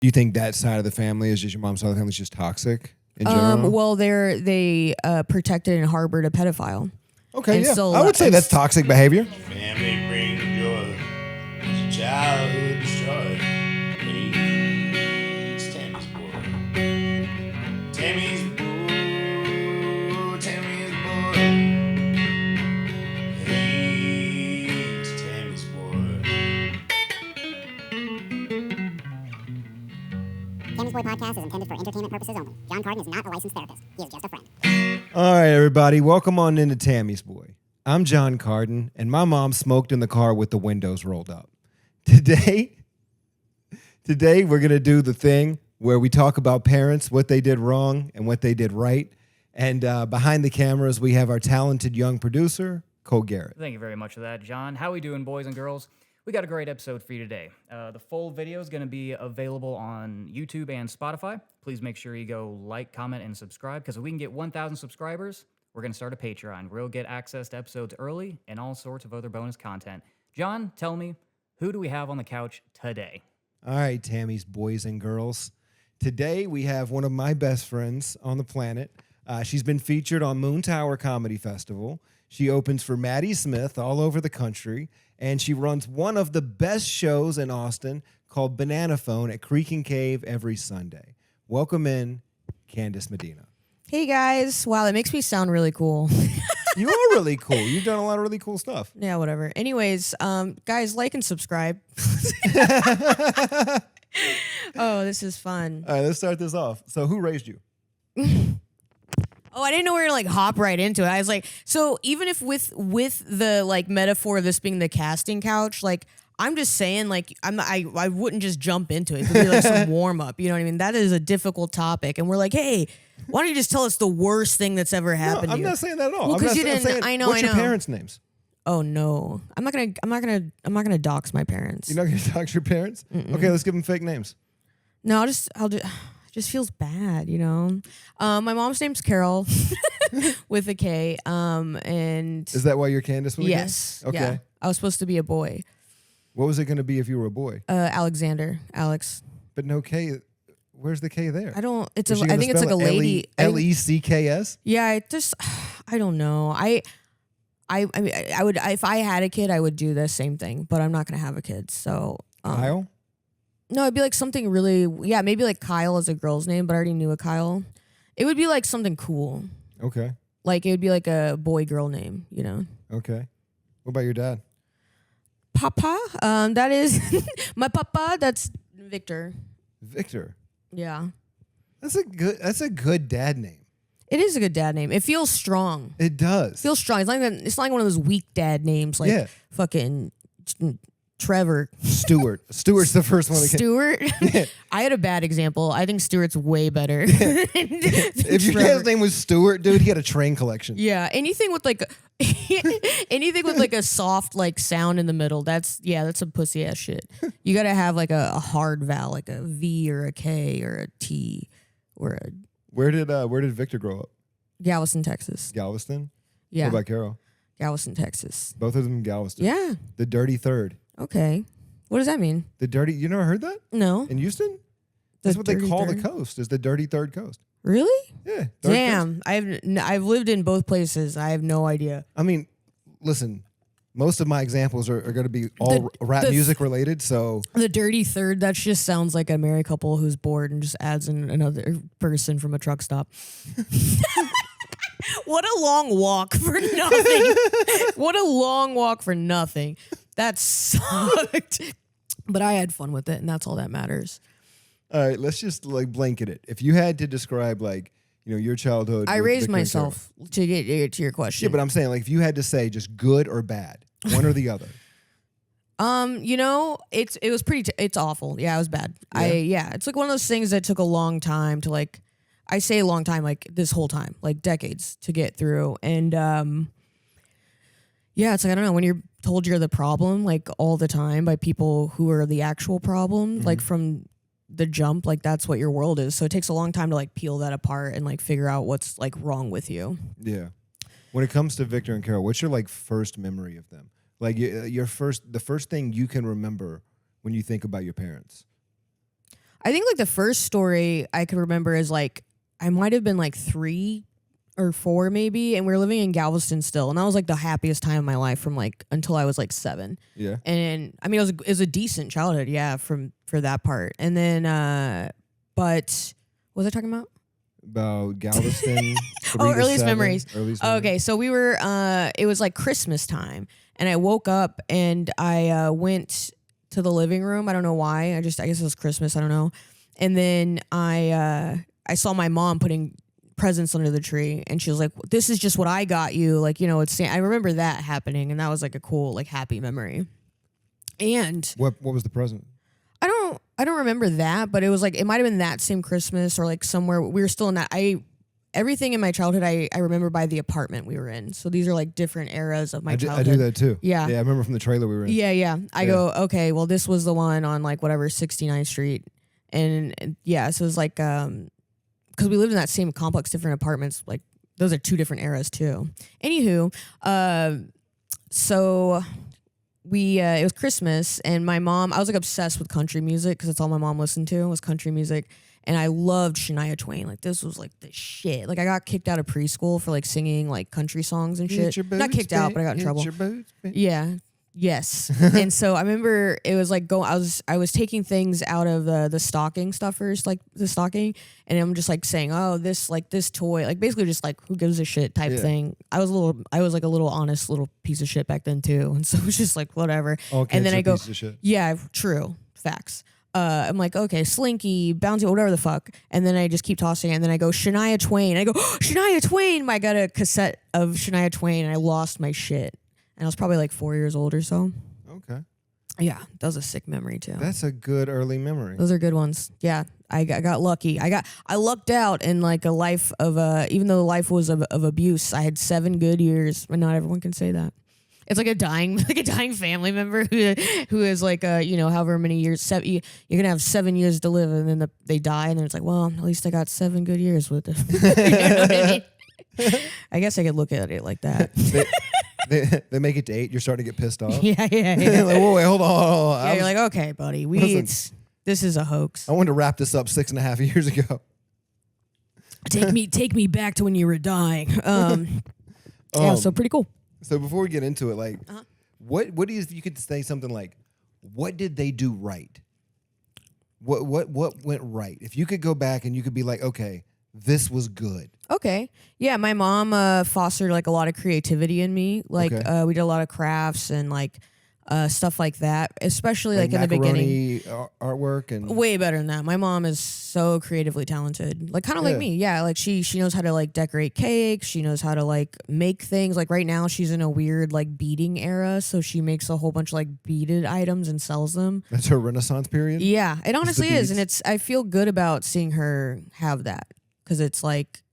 Do you think that side of the family is just your mom's side of the family is just toxic in general? Well, they protected and harbored a pedophile. Okay, and yeah. so, I would say that's toxic behavior. Family brings joy. It's childhood destroyed. Hey, it's Tammy's boy. Tammy's boy. Tammy's boy. Hey, it's Tammy's boy. Tammy's Boy Podcast is intended for entertainment purposes only. Jon Carden is not a licensed therapist. He is just a friend. All right, everybody. Welcome on into Tammy's Boy. I'm Jon Carden, and my mom smoked in the car with the windows rolled up. Today we're going to do the thing where we talk about parents, what they did wrong and what they did right. And behind the cameras, we have our talented young producer, Cole Garrett. Thank you very much for that, John. How we doing, boys and girls? We got a great episode for you today. The full video is going to be available on YouTube and Spotify. Please make sure you go like, comment, and subscribe, because if we can get 1,000 subscribers, we're going to start a Patreon where you'll get access to episodes early and all sorts of other bonus content. John, tell me, who do we have on the couch today? All right, Tammy's boys and girls. Today we have one of my best friends on the planet. She's been featured on Moon Tower Comedy Festival. She opens for Maddie Smith all over the country, and she runs one of the best shows in Austin called Banana Phone at Creek and Cave every Sunday. Welcome in, Kandace Medina. Hey guys! Wow, that makes me sound really cool. You are really cool. You've done a lot of really cool stuff. Yeah, whatever. Anyways, guys, like and subscribe. Oh, this is fun. All right, let's start this off. So who raised you? Oh, I didn't know we were gonna like hop right into it. I was like, so even if with the like metaphor of this being the casting couch, like I'm just saying, like I wouldn't just jump into it. It could be like some warm up. You know what I mean? That is a difficult topic, and we're like, hey, why don't you just tell us the worst thing that's ever happened to you? I'm not saying that at all. Well, because you I'm didn't. saying, I know. What's your parents' names? Oh no, I'm not gonna dox my parents. You're not gonna dox your parents? Mm-mm. Okay, let's give them fake names. No, I'll do. It just feels bad, you know. My mom's name's Carol with a K. And is that why you're Kandace with yes, a K? Okay. Yeah. I was supposed to be a boy. What was it going to be if you were a boy? Alexander, Alex. But no K. Where's the K there? I don't. It's Was a. she I think it's like a spell it lady. Lecks. Yeah. It just. I don't know. I mean, I would if I had a kid, I would do the same thing. But I'm not gonna have a kid, so. Kyle. No, it'd be like something really, maybe like Kyle is a girl's name, but I already knew a Kyle. It would be like something cool. Okay. Like it would be like a boy-girl name, you know? Okay. What about your dad? Papa? That is my papa. That's Victor. Victor. Yeah. That's a good dad name. It is a good dad name. It feels strong. It does. It feels strong. It's not like one of those weak dad names like fucking Trevor. Stewart's the first one. Stewart? Yeah. I had a bad example. I think Stewart's way better. If your dad's name was Stewart, dude, he had a train collection. Yeah, anything with like a soft like sound in the middle, that's some pussy ass shit. You gotta have like a hard vowel, like a V or a K or a T or a. Where did Victor grow up? Galveston, Texas. Galveston? Yeah. What about Carol? Galveston, Texas. Both of them in Galveston. Yeah. The Dirty Third. Okay. What does that mean? The Dirty. You never heard that? No. In Houston? That's what they call the coast. Is the Dirty Third Coast. Really? Yeah. Damn. I've lived in both places. I have no idea. I mean, listen. Most of my examples are going to be all rap music related. So the Dirty Third, that just sounds like a married couple who's bored and just adds in another person from a truck stop. What a long walk for nothing. What a long walk for nothing. That sucked. But I had fun with it, and that's all that matters. All right, let's just like blanket it. If you had to describe like, you know, your childhood. I raised myself to get to your question. Yeah, but I'm saying like if you had to say just good or bad, one or the other. You know, it was pretty. It's awful. Yeah, it was bad. Yeah? It's like one of those things that took a long time to like. I say a long time, like this whole time, like decades to get through, and it's like I don't know when you're told you're the problem like all the time by people who are the actual problem, like from the jump, like that's what your world is. So it takes a long time to like peel that apart and like figure out what's like wrong with you. Yeah. When it comes to Victor and Carol, what's your like first memory of them? Like the first thing you can remember when you think about your parents? I think like the first story I could remember is like I might have been like 3 or 4 maybe, and we were living in Galveston still, and that was like the happiest time of my life from like until I was like 7. Yeah. And I mean it was a decent childhood, yeah, for that part. And then but what was I talking about? About Galveston. Earliest memories. Earliest Okay, so we were it was like Christmas time, and I woke up and I went to the living room. I don't know why. I guess it was Christmas, I don't know. And then I saw my mom putting presents under the tree, and she was like, "This is just what I got you." Like, you know, I remember that happening, and that was like a cool, like, happy memory. And What was the present? I don't remember that, but it was like it might have been that same Christmas or like somewhere we were still in that. Everything in my childhood I remember by the apartment we were in. So these are like different eras of my childhood. I do that too. Yeah. Yeah, I remember from the trailer we were in. Yeah. I go, okay, well, this was the one on like whatever 69th Street, and yeah, so it was like because we lived in that same complex, different apartments. Like those are 2 different eras too. Anywho, so we it was Christmas, and my mom, I was like obsessed with country music because that's all my mom listened to was country music, and I loved Shania Twain. Like this was like the shit. Like I got kicked out of preschool for like singing like country songs and shit. Not kicked out, but I got in trouble. Yeah. Yes. And so I remember it was like I was taking things out of the stocking stuffers, like the stocking, and I'm just like saying, oh, this toy, like basically just like who gives a shit type thing. I was like a little honest little piece of shit back then too, and so it was just like whatever. Okay, and then I go, piece of shit. yeah, true, facts. I'm like, okay, Slinky, Bounty, whatever the fuck. And then I just keep tossing it. And then I go, Shania Twain. I go, oh, Shania Twain. I got a cassette of Shania Twain, and I lost my shit. And I was probably like 4 years old or so. Okay. Yeah, that was a sick memory too. That's a good early memory. Those are good ones. Yeah, I got lucky. I lucked out in like a life of even though the life was of abuse, I had 7 good years. But not everyone can say that. It's like a dying family member who is like however many years. You're gonna have 7 years to live, and then they die, and then it's like, well, at least I got 7 good years with it. You know what I mean? I guess I could look at it like that. They make it to 8. You're starting to get pissed off. Yeah. Like, whoa, wait, hold on. Yeah, you're like, okay, buddy, this is a hoax. I wanted to wrap this up 6.5 years ago. Take me back to when you were dying. Yeah, so pretty cool. So before we get into it, like, what do you could say something like, what did they do right? What went right? If you could go back and you could be like, okay, this was good. Okay. Yeah, my mom fostered like a lot of creativity in me. Like we did a lot of crafts and like stuff like that, especially like in the beginning. Artwork and way better than that. My mom is so creatively talented. Like kind of like me. Yeah, like she knows how to like decorate cakes. She knows how to like make things. Like right now she's in a weird like beading era, so she makes a whole bunch of like beaded items and sells them. That's her Renaissance period? Yeah, it honestly is, and I feel good about seeing her have that because it's like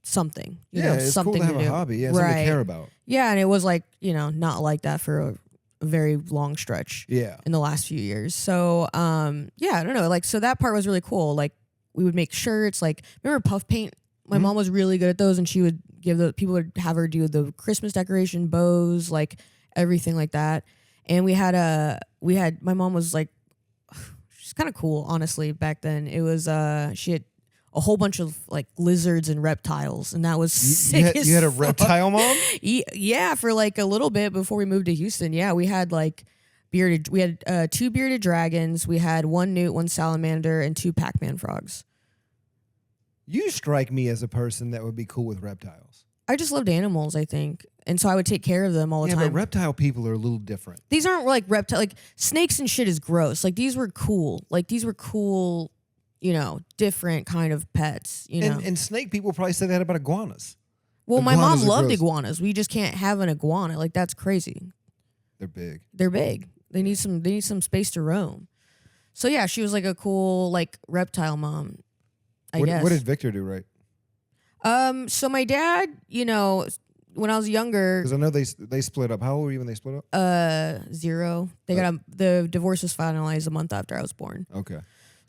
something. You know, it's something cool to have do. a hobby. Yeah, something to care about. Yeah, and it was like, not like that for a very long stretch. Yeah. In the last few years. So, yeah, I don't know. Like, so that part was really cool. Like, we would make shirts. Like, remember puff paint? My mom was really good at those, and she would people would have her do the Christmas decoration, bows, like everything like that. And my mom was like, she's kind of cool, honestly, back then. It was, she had a whole bunch of like lizards and reptiles, and that was sick. You had a reptile mom? Yeah, for like a little bit before we moved to Houston. Yeah, we had like we had 2 bearded dragons, we had 1 newt, 1 salamander, and 2 Pac-Man frogs. You strike me as a person that would be cool with reptiles. I just loved animals, I think, and so I would take care of them all the time. Yeah, but reptile people are a little different. These aren't like reptile, like snakes and shit is gross. Like these were cool. Different kind of pets, And snake people probably say that about iguanas. Well, my mom loved gross. iguanas. We just can't have an iguana. Like that's crazy. They're big. They need some space to roam. So yeah, she was like a cool like reptile mom, I guess. What did Victor do right? So my dad, when I was younger, because I know they split up. How old were you when they split up? 0. They got the divorce was finalized a month after I was born. Okay.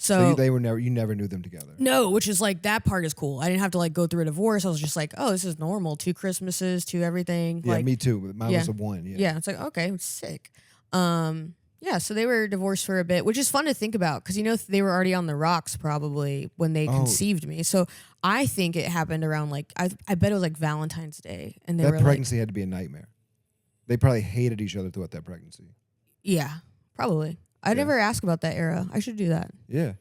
So you never knew them together. No, which is like that part is cool. I didn't have to like go through a divorce. I was just like, oh, this is normal. 2 Christmases, 2 everything. Yeah, like, me too. Mine was a 1. Yeah. Yeah, it's like okay, it's sick. Yeah, so they were divorced for a bit, which is fun to think about because, they were already on the rocks probably when they conceived me. So I think it happened around I bet it was like Valentine's Day. And they That were pregnancy had to be a nightmare. They probably hated each other throughout that pregnancy. Yeah, probably. I never asked about that era. I should do that. Yeah.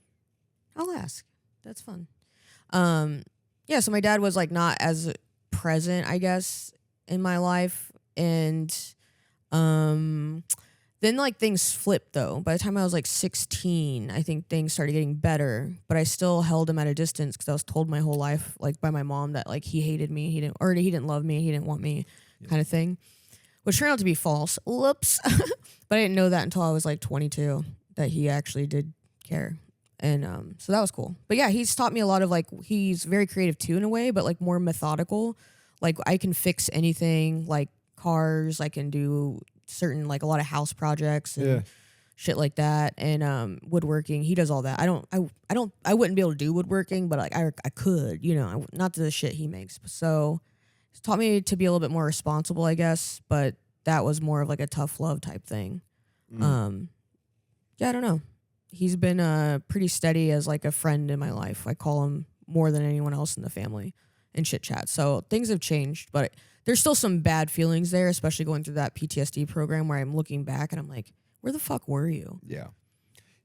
I'll ask. That's fun. Yeah, so my dad was like not as present, I guess, in my life. And then like things flipped though. By the time I was like 16, I think things started getting better, but I still held him at a distance because I was told my whole life like by my mom that like he hated me, he didn't love me, he didn't want me, kind of thing, which turned out to be false. Whoops. But I didn't know that until I was like 22 that he actually did care. And so that was cool. But yeah, he's taught me a lot of like, he's very creative too in a way, but like more methodical. Like I can fix anything, like cars, I can do certain like a lot of house projects and shit like that, and woodworking. He does all that. I wouldn't be able to do woodworking, but like I could, not the shit he makes. So it's taught me to be a little bit more responsible, I guess, but that was more of like a tough love type thing. Yeah, I don't know. He's been pretty steady as like a friend in my life. I call him more than anyone else in the family and chit chat. So things have changed, but there's still some bad feelings there, especially going through that PTSD program where I'm looking back and I'm like, where the fuck were you? Yeah.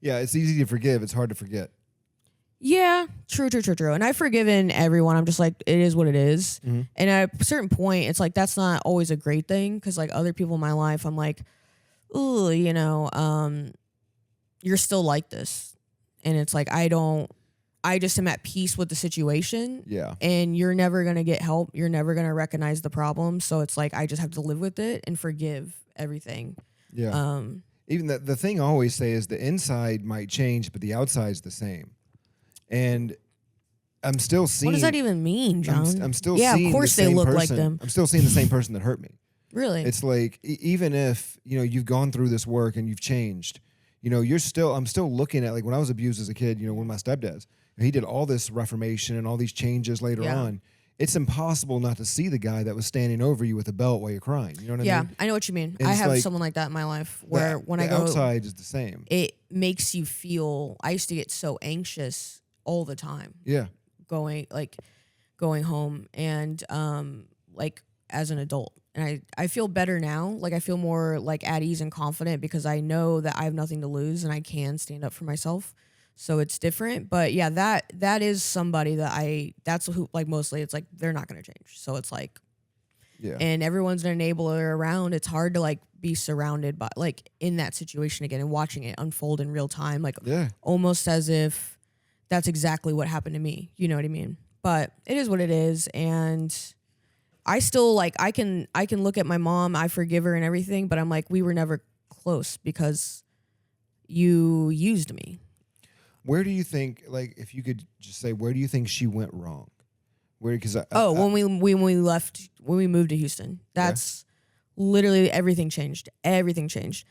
Yeah, it's easy to forgive. It's hard to forget. Yeah, true. And I've forgiven everyone. I'm just like, it is what it is. Mm-hmm. And at a certain point, it's like, that's not always a great thing because like other people in my life, I'm like, ooh, you're still like this. And it's like, I just am at peace with the situation. Yeah. And you're never going to get help. You're never going to recognize the problem. So it's like, I just have to live with it and forgive everything. Yeah. Even the thing I always say is the inside might change, but the outside's the same. And I'm still seeing. What does that even mean, John? I'm still yeah, seeing of course the they same look person. like them. I'm still seeing the same person that hurt me. Really? It's like, even if, you've gone through this work and you've changed, I'm still looking at, like, when I was abused as a kid, one of my stepdads, he did all this reformation and all these changes later on. It's impossible not to see the guy that was standing over you with a belt while you're crying. You know what I mean? Yeah, I know what you mean. And I it's have like, someone like that in my life where when I the go outside is the same. it makes you feel. I used to get so anxious all the time. Yeah. Going home and like as an adult, and I feel better now. Like I feel more like at ease and confident because I know that I have nothing to lose and I can stand up for myself. So it's different. But yeah, that is somebody that's who, like, mostly it's like they're not going to change. So it's like, Yeah. and everyone's an enabler around. It's hard to like be surrounded by like in that situation again and watching it unfold in real time, like almost as if that's exactly what happened to me. You know what I mean? But it is what it is. And I still like, I can look at my mom, I forgive her and everything, but I'm like, we were never close because you used me. Where do you think, like, if you could just say, where do you think she went wrong? Where, because when we moved to Houston, that's literally everything changed. Everything changed.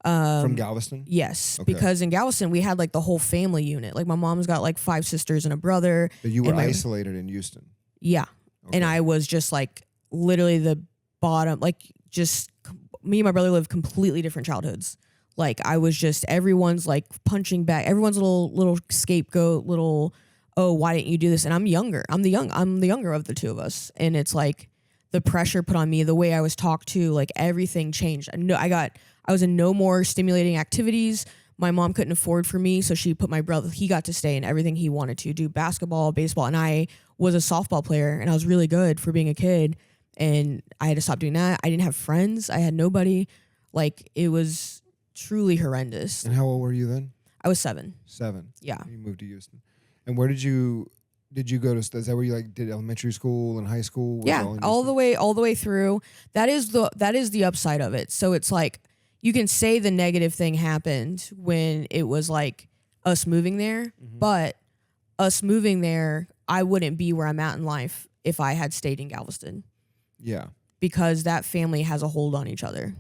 From Galveston? Yes, Okay. because in Galveston we had like the whole family unit. Like my mom's got like 5 sisters and a brother. But you were and isolated in Houston. Yeah, Okay. and I was just like literally the bottom. Like just me and my brother lived completely different childhoods. Like I was just everyone's like punching back. Everyone's little scapegoat. Oh, why didn't you do this? And I'm younger. I'm the younger of the two of us. And it's like the pressure put on me, the way I was talked to, like everything changed. I was in no more stimulating activities. My mom couldn't afford for me, so she put my brother, he got to stay in everything he wanted to do, basketball, baseball. And I was a softball player and I was really good for being a kid. And I had to stop doing that. I didn't have friends. I had nobody. Like it was truly horrendous. And how old were you then? I was 7. 7. Yeah. You moved to Houston. And where did you go to? Is that where you like did elementary school and high school? Was Yeah, all the way through. That is the upside of it. So it's like you can say the negative thing happened when it was like us moving there, but us moving there, I wouldn't be where I'm at in life if I had stayed in Galveston. Yeah. Because that family has a hold on each other.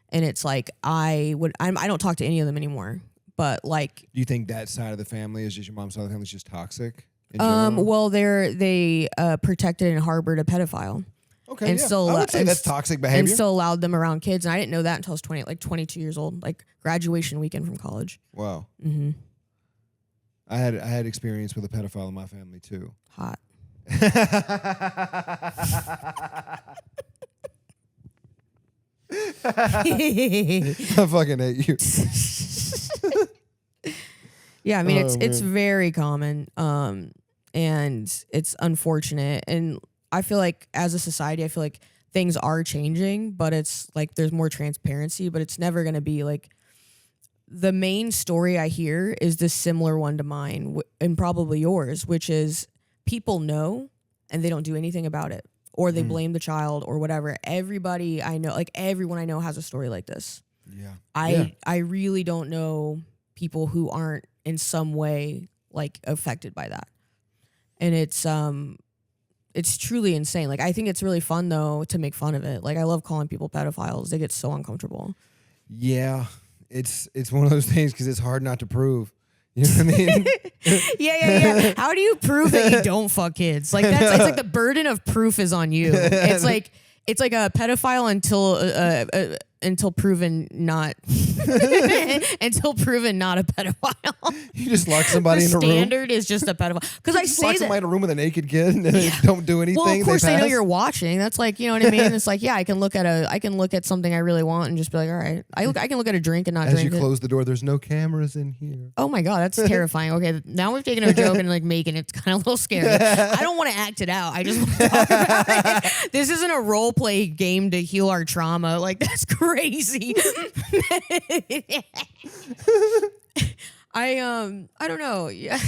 And it's like I don't talk to any of them anymore. But like, do you think that side of the family is just your mom's side of the family is just toxic? In general? well, they protected and harbored a pedophile. Okay, and yeah. still I would say and that's s- toxic and behavior. still allowed them around kids. And I didn't know that until I was 22 years old, like graduation weekend from college. Wow. Mm-hmm. I had experience with a pedophile in my family too. Hot. I fucking hate you. Yeah, I mean Oh, it's man. very common, and it's unfortunate. And I feel like as a society, I feel like things are changing, but it's like there's more transparency. But it's never gonna be like the main story I hear is this similar one to mine and probably yours, which is people know and they don't do anything about it, or they blame the child or whatever. Everybody I know, like everyone I know, has a story like this. Yeah. I really don't know people who aren't in some way like affected by that. And it's truly insane. Like I think it's really fun though to make fun of it. Like I love calling people pedophiles. They get so uncomfortable. Yeah. It's one of those things because it's hard not to prove. You know what I mean? Yeah. How do you prove that you don't fuck kids? Like it's like the burden of proof is on you. It's like a pedophile until proven not until proven not a pedophile. You just lock somebody The in a room. standard is just a pedophile. Because I Just say lock that. somebody in a room with a naked kid and they don't do anything. Well, of course they know pass. you're watching. That's like, you know what I mean? It's like, yeah, I can look at something I really want and just be like, all right. I can look at a drink and not As drink you it. close the door, there's no cameras in here. Oh my God, that's terrifying. Okay, now we've taken a joke and like making it kind of a little scary. I don't want to act it out. I just want to talk about it. This isn't a role play game to heal our trauma. Like that's crazy. I don't know. Yeah.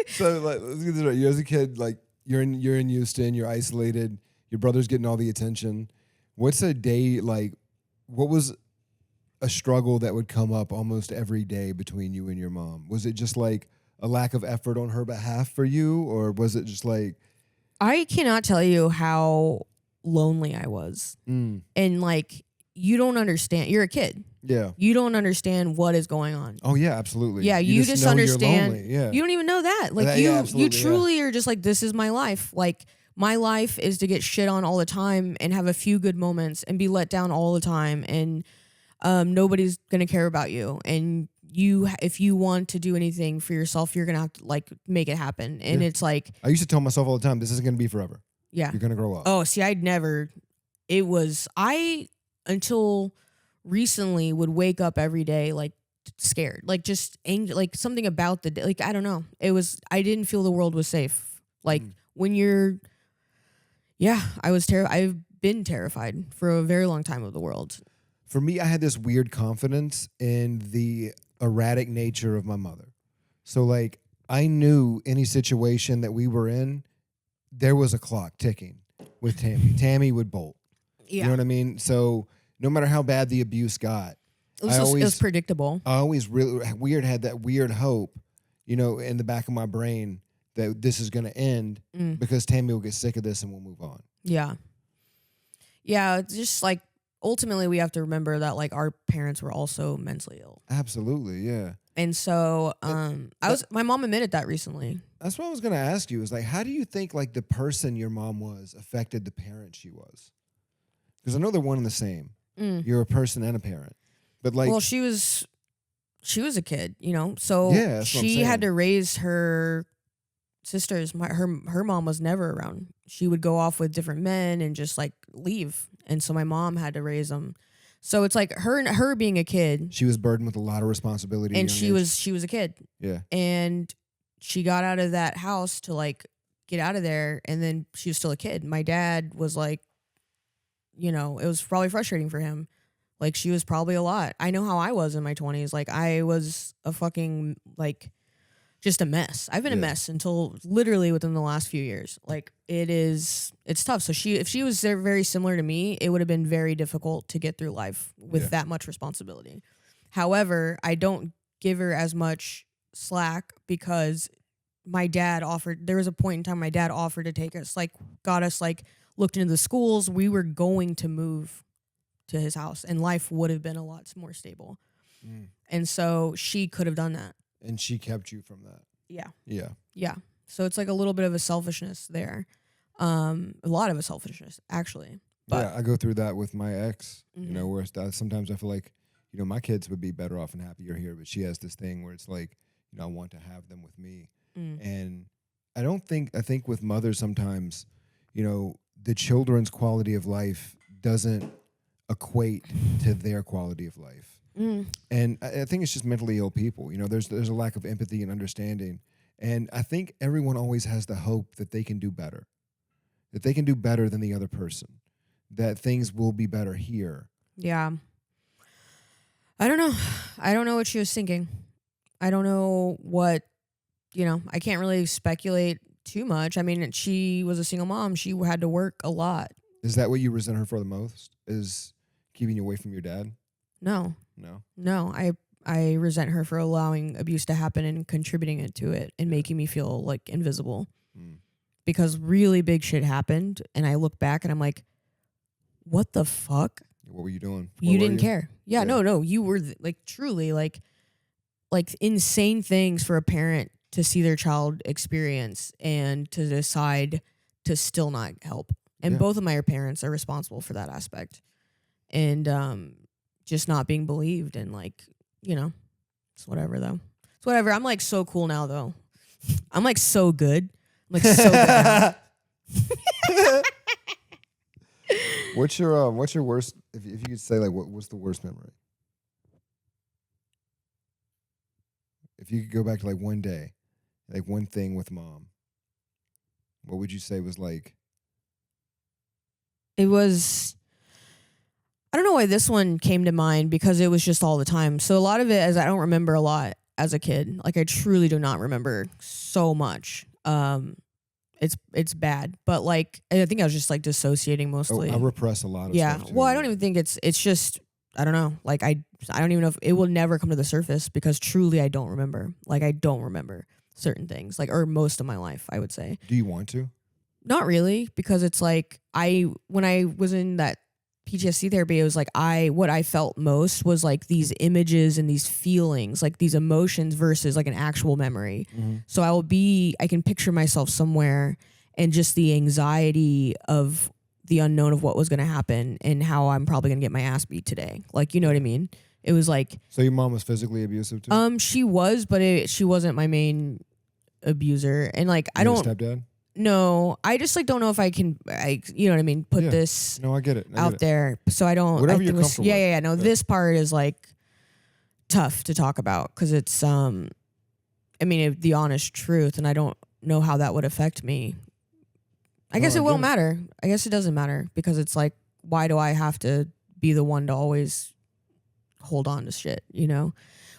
So like, let's get this right. You as a kid, like you're in Houston, you're isolated. Your brother's getting all the attention. What's a day like? What was a struggle that would come up almost every day between you and your mom? Was it just like a lack of effort on her behalf for you, or was it just like? I cannot tell you how lonely I was. And like, you don't understand. You're a kid. Yeah. You don't understand what is going on. Oh yeah, absolutely. Yeah, you just know you're understand. lonely. Yeah. You don't even know that. Like Yeah, you absolutely, truly are just like, this is my life. Like my life is to get shit on all the time and have a few good moments and be let down all the time. And nobody's gonna care about you. And if you want to do anything for yourself, you're gonna have to like make it happen. And it's like, I used to tell myself all the time, this isn't going to be forever. yeah. You're going to grow up. Oh, see, until recently would wake up every day like scared, like just angry, like something about the day. Like, I don't know. I didn't feel the world was safe. Like when I was terrified. I've been terrified for a very long time of the world. For me, I had this weird confidence in the erratic nature of my mother. So like I knew any situation that we were in, there was a clock ticking with Tammy. Tammy would bolt. Yeah. You know what I mean? So no matter how bad the abuse got, It was predictable. I always really had that weird hope, you know, in the back of my brain that this is going to end because Tammy will get sick of this and we'll move on. Yeah. Yeah. It's just like, ultimately we have to remember that like our parents were also mentally ill. Absolutely, yeah. And so my mom admitted that recently. That's what I was going to ask you is like, how do you think like the person your mom was affected the parent she was? Because I know they're one and the same. You're a person and a parent. But like, Well, she was a kid, you know, so Yeah, that's what I'm she saying. had to raise her sisters. Her mom was never around. She would go off with different men and just like leave, and so my mom had to raise them. So it's like her being a kid, she was burdened with a lot of responsibility. and at a she young age. was a kid, Yeah. and she got out of that house to like get out of there, and then she was still a kid. My dad was like, you know, it was probably frustrating for him. Like she was probably a lot. I know how I was in my 20s. Like I was a fucking like just a mess. I've been a mess until literally within the last few years. Like it's tough. So if she was very similar to me, it would have been very difficult to get through life with that much responsibility. However, I don't give her as much slack because there was a point in time my dad offered to take us, like got us like looked into the schools. We were going to move to his house and life would have been a lot more stable. And so she could have done that. And she kept you from that. Yeah. Yeah. Yeah. So it's like a little bit of a selfishness there. A lot of a selfishness, actually. But Yeah, I go through that with my ex. You know, Mhm. where sometimes I feel like, you know, my kids would be better off and happier here, but she has this thing where it's like, you know, I want to have them with me. And I think with mothers sometimes, you know, the children's quality of life doesn't equate to their quality of life. And I think it's just mentally ill people. You know, there's a lack of empathy and understanding. And I think everyone always has the hope that they can do better, that they can do better than the other person, that things will be better here. yeah. I don't know. I don't know what she was thinking. I don't know what, I can't really speculate too much. I mean, she was a single mom. She had to work a lot. Is that what you resent her for the most? Is keeping you away from your dad? No. No. I resent her for allowing abuse to happen and contributing to it and making me feel like invisible. Because really big shit happened, and I look back and I'm like, what the fuck? What were you doing? You didn't care. Yeah, no, you were truly like insane things for a parent to see their child experience and to decide to still not help. And Yeah. both of my parents are responsible for that aspect. And just not being believed, and it's whatever though. It's whatever. I'm like so cool now though. I'm like so good. I'm like so good now. What's your worst? If you could say, like, what's the worst memory? If you could go back to like one day, like one thing with mom, what would you say was like? It was, I don't know why this one came to mind, because it was just all the time. So a lot of it is I don't remember a lot as a kid. Like I truly do not remember so much. It's bad, but like I think I was just like dissociating mostly. I repress a lot of Yeah. stuff too. Well, I don't even think it's just, I don't know. Like I don't even know if it will never come to the surface, because truly I don't remember. Like I don't remember certain things, like, or most of my life, I would say. Do you want to? Not really, because it's like when I was in that PTSD therapy, it was like what I felt most was like these images and these feelings, like these emotions versus like an actual memory. So I can picture myself somewhere, and just the anxiety of the unknown of what was going to happen and how I'm probably going to get my ass beat today. Like, you know what I mean? It was like, So your mom was physically abusive too? she was, but she wasn't my main abuser. And like, I You had don't, a stepdad? no, I just like don't know if I can, you know what I mean? Put Yeah. this No, I get it. out there. So I don't, Whatever I you're think comfortable yeah, with. yeah, yeah. No, this part is like tough to talk about, because it's, I mean, the honest truth, and I don't know how that would affect me. I guess I it won't get it. matter. I guess it doesn't matter, because it's like, why do I have to be the one to always hold on to shit, you know?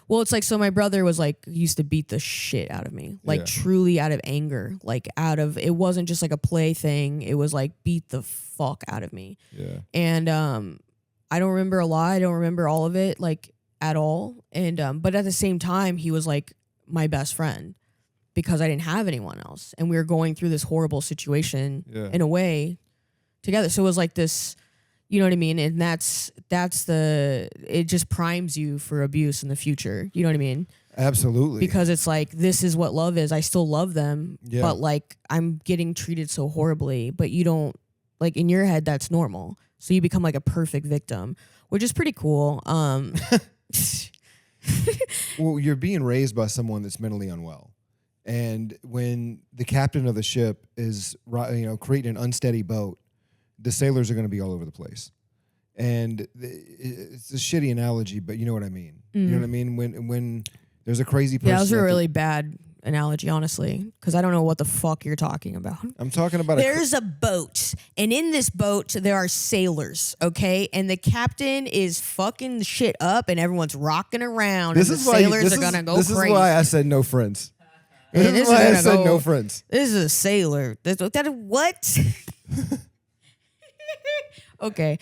Well, it's like, so my brother was like, used to beat the shit out of me, like Yeah. truly out of anger, like it wasn't just like a play thing. It was like beat the fuck out of me. Yeah. And I don't remember a lot. I don't remember all of it, like at all. And but at the same time, he was like my best friend, because I didn't have anyone else, and we were going through this horrible situation Yeah. in a way together. So it was like this, you know what I mean? And it just primes you for abuse in the future. You know what I mean? Absolutely. Because it's like, this is what love is. I still love them, Yeah. but like I'm getting treated so horribly, but you don't, like, in your head, that's normal. So you become like a perfect victim, which is pretty cool. Well, you're being raised by someone that's mentally unwell. And when the captain of the ship is, creating an unsteady boat, the sailors are going to be all over the place. And it's a shitty analogy, but you know what I mean. You know what I mean? When there's a crazy person. Yeah, that was a really bad analogy, honestly, because I don't know what the fuck you're talking about. I'm talking about There's a boat, and in this boat there are sailors, okay? And the captain is fucking shit up, and everyone's rocking around, and the sailors are gonna go This crazy. is why I said no friends. And This is why I said no friends. This is a sailor. What? Okay,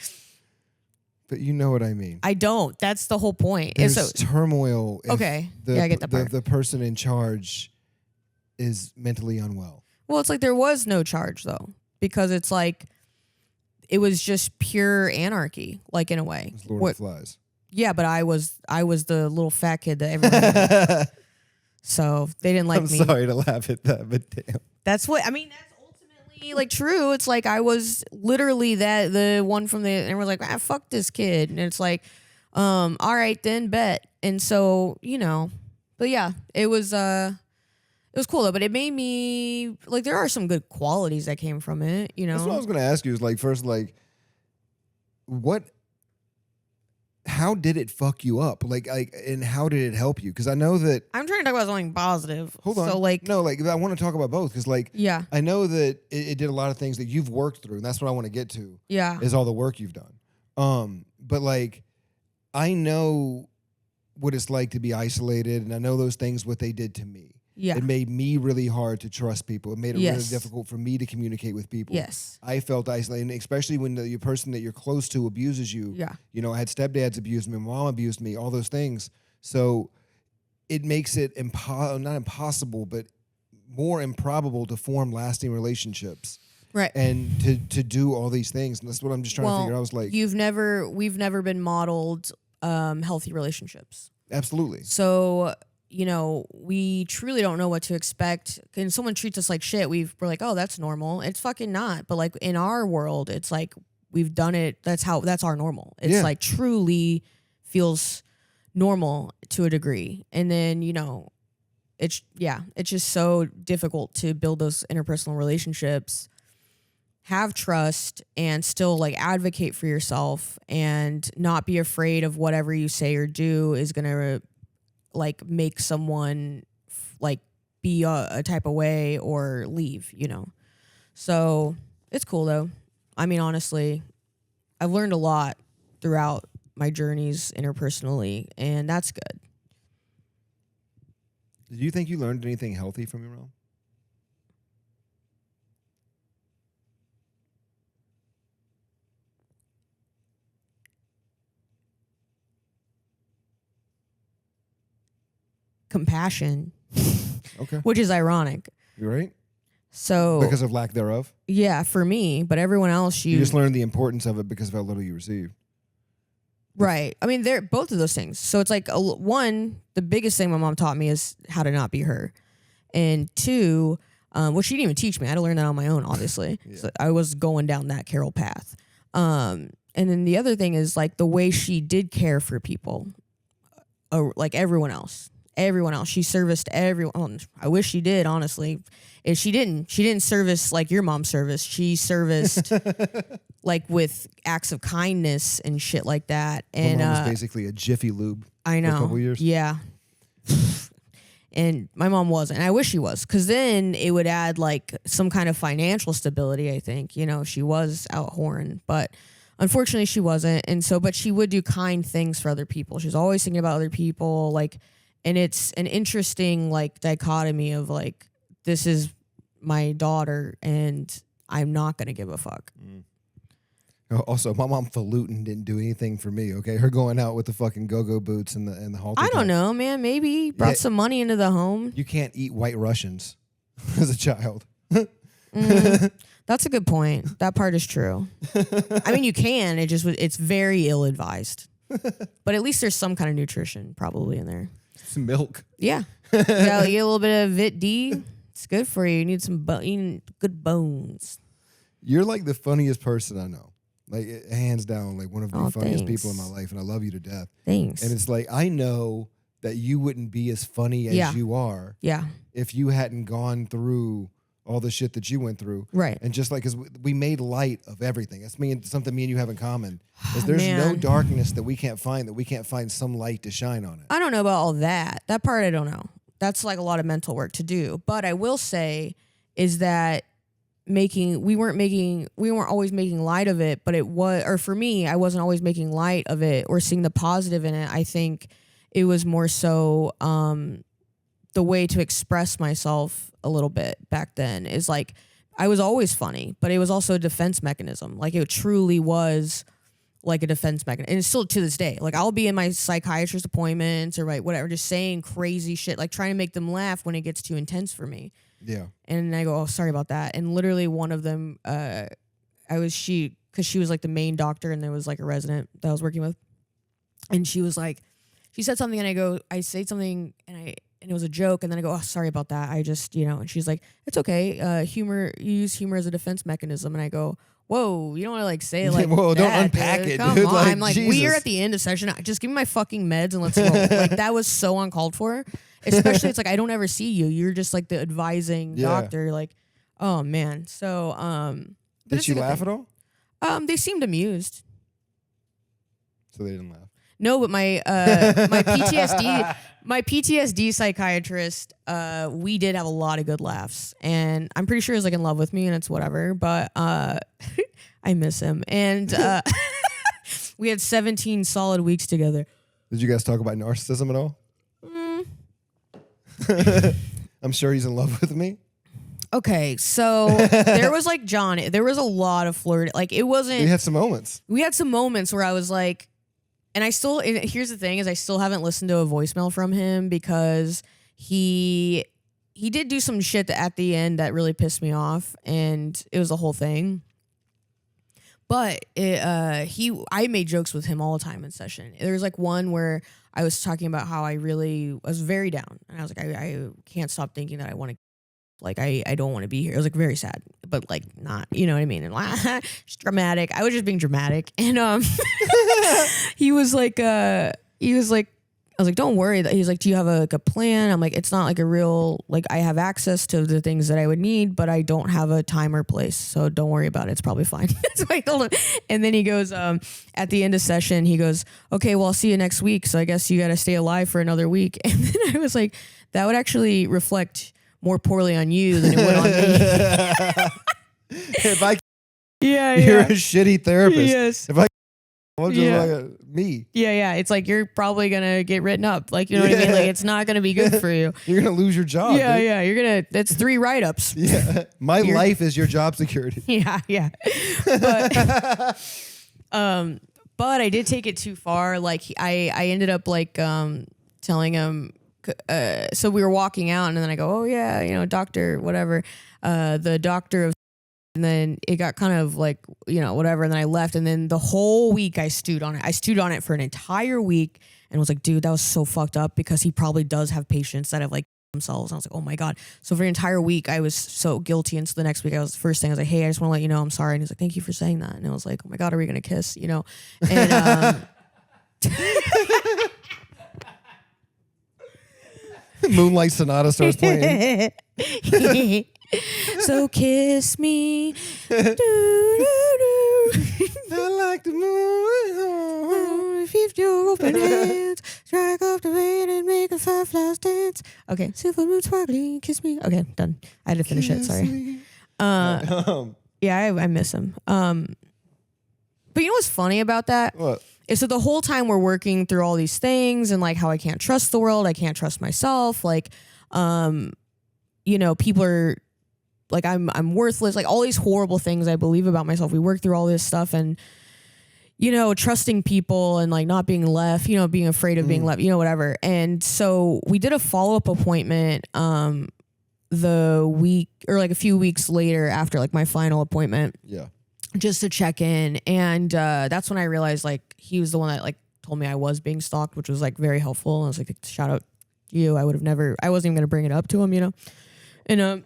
But you know what I mean. I don't. That's the whole point. There's So, turmoil. If Okay. Yeah, I get that part. The person in charge is mentally unwell. well, it's like there was no charge though, because it's like it was just pure anarchy, like in a way. It's Lord What- of the Flies. Yeah, but I was the little fat kid that everyone hated. So they didn't like I'm me. sorry to laugh at that, but damn. That's what I mean. That's ultimately like true. It's like I was literally the one from and we're like, fuck this kid. And it's like, all right, then bet. And so, but yeah, it was cool though, but it made me like, there are some good qualities that came from it, That's what I was going to ask you is like, first, like, how did it fuck you up? Like, and how did it help you? Because I know that. I'm trying to talk about something positive. Hold on. So like, no, like I want to talk about both because like, yeah, I know that it did a lot of things that you've worked through, and that's what I want to get to. yeah, Is all the work you've done. But like, I know what it's like to be isolated, and I know those things, what they did to me. yeah, It made me really hard to trust people. It made it really Yes. difficult for me to communicate with people. yes, I felt isolated, and especially when the person that you're close to abuses you. yeah, I had stepdads abuse me, mom abused me, all those things. So it makes it not impossible, but more improbable to form lasting relationships right. and to do all these things. And that's what I'm just trying to figure out. I was like, we've never been modeled healthy relationships. absolutely. So, we truly don't know what to expect. And someone treats us like shit, we're like, oh, that's normal. It's fucking not. But like in our world, it's like we've done it. That's our normal. It's like truly feels normal to a degree. And then, it's just so difficult to build those interpersonal relationships, have trust, and still like advocate for yourself and not be afraid of whatever you say or do is going to like make someone like be a type of way or leave, So it's cool though. I mean, honestly, I've learned a lot throughout my journeys interpersonally, and that's good. Do you think you learned anything healthy from your realm? Compassion, Okay. which is ironic. You're right. So Because of lack thereof? yeah, for me, but everyone else, You just learned the importance of it because of how little you received. right. I mean, they're both of those things. So it's like one, the biggest thing my mom taught me is how to not be her, and two, which she didn't even teach me. I had to learn that on my own, obviously. So I was going down that Carol path. And then the other thing is like the way she did care for people, like everyone else. She serviced everyone. I wish she did, honestly. If she didn't service like your mom serviced. She serviced like with acts of kindness and shit like that. And My mom was basically a Jiffy Lube. I know. For a couple years. Yeah. And my mom wasn't. And I wish she was, because then it would add like some kind of financial stability, I think. She was out whoring, but unfortunately she wasn't. And so, but she would do kind things for other people. She was always thinking about other people, like. And it's an interesting like dichotomy of like, this is my daughter and I'm not going to give a fuck. Also, my mom falutin didn't do anything for me, okay? Her going out with the fucking go-go boots and the halter I top. don't know, man. Maybe brought some money into the home. You can't eat White Russians as a child. That's a good point. That part is true. I mean, you can. It's very ill-advised. But at least there's some kind of nutrition probably in there. Some milk. Yeah. You get a little bit of Vit D. It's good for you. You need some good bones. You're like the funniest person I know. Like, hands down, like one of the funniest thanks. people in my life, and I love you to death. Thanks. And it's like, I know that you wouldn't be as funny as you are Yeah. if you hadn't gone through all the shit that you went through. Right. And just like, because we made light of everything. That's something me and you have in common. Is there's no Man. darkness that we can't find some light to shine on it. I don't know about all that. That part I don't know. That's like a lot of mental work to do. But I will say is that we weren't always making light of it, but it was, or for me, I wasn't always making light of it or seeing the positive in it. I think it was more so the way to express myself a little bit back then is like, I was always funny, but it was also a defense mechanism. Like it truly was like a defense mechanism. And it's still to this day. Like I'll be in my psychiatrist appointments or whatever, just saying crazy shit, like trying to make them laugh when it gets too intense for me. Yeah. And I go, oh, sorry about that. And literally one of them, because she was like the main doctor and there was like a resident that I was working with. And she was like, she said something and I say something and it was a joke. And then I go, oh, sorry about that. I just, and she's like, it's okay. You use humor as a defense mechanism. And I go, whoa, you don't want to like say like, whoa, don't that, unpack dude. it, Come dude. on. Like, I'm like, Jesus. we're at the end of session. Just give me my fucking meds and let's roll. Like that was so uncalled for. Especially it's like, I don't ever see you. You're just like the advising doctor. Like, oh man. So, did she laugh at all? They seemed amused. So they didn't laugh. No, but my PTSD psychiatrist, we did have a lot of good laughs, and I'm pretty sure he's like in love with me, and it's whatever. But I miss him, and we had 17 solid weeks together. Did you guys talk about narcissism at all? I'm sure he's in love with me. Okay, so there was like John. There was a lot of flirt. Like it wasn't. We had some moments. We had some moments where I was like. And here's the thing is I still haven't listened to a voicemail from him because he did do some shit at the end that really pissed me off, and it was the whole thing. But I made jokes with him all the time in session. There was like one where I was talking about how I was very down, and I was like, I can't stop thinking that I want to. Like, I don't want to be here. It was like very sad, but like not, you know what I mean? And just dramatic. I was just being dramatic. And he was like, I was like, don't worry. He's like, do you have a plan? I'm like, it's not like a real, like I have access to the things that I would need, but I don't have a time or place. So don't worry about it. It's probably fine. So I told him. And then he goes, at the end of session, he goes, okay, well, I'll see you next week. So I guess you got to stay alive for another week. And then I was like, that would actually reflect more poorly on you than it would on me. If I, you're you're a shitty therapist. Yes. If I, I'm just like me. Yeah. It's like you're probably gonna get written up. Like you know what I mean? Like it's not gonna be good for you. You're gonna lose your job. Yeah, dude. yeah. You're gonna. That's 3 write-ups. Yeah. My life is your job security. Yeah. But I did take it too far. Like I ended up like telling him. So we were walking out, and then I go, oh yeah, doctor, whatever, the doctor of, and then it got kind of like, whatever, and then I left, and then the whole week I stewed on it. I stewed on it for an entire week, and was like, dude, that was so fucked up because he probably does have patients that have like themselves. And I was like, oh my god. So for an entire week I was so guilty, and so the next week I was like, hey, I just want to let you know I'm sorry, and he's like, thank you for saying that, and I was like, oh my god, are we gonna kiss? And Moonlight Sonata starts playing. So kiss me. Do, do, do. I like the moon. If you open hands, strike off the rain and make a fireflies dance. Okay, silver moon sparkling, kiss me. Okay, done. I had to finish it. Sorry. Yeah, I miss him. But you know what's funny about that? What? So the whole time we're working through all these things and like how I can't trust the world, I can't trust myself, like people are like I'm worthless, like all these horrible things I believe about myself. We work through all this stuff and trusting people and like not being left, being afraid of being left, whatever. And so we did a follow-up appointment the week or like a few weeks later after like my final appointment. Yeah. Just to check in, and that's when I realized like he was the one that like told me I was being stalked, which was like very helpful. And I was like, shout out to you. I wasn't even gonna bring it up to him, And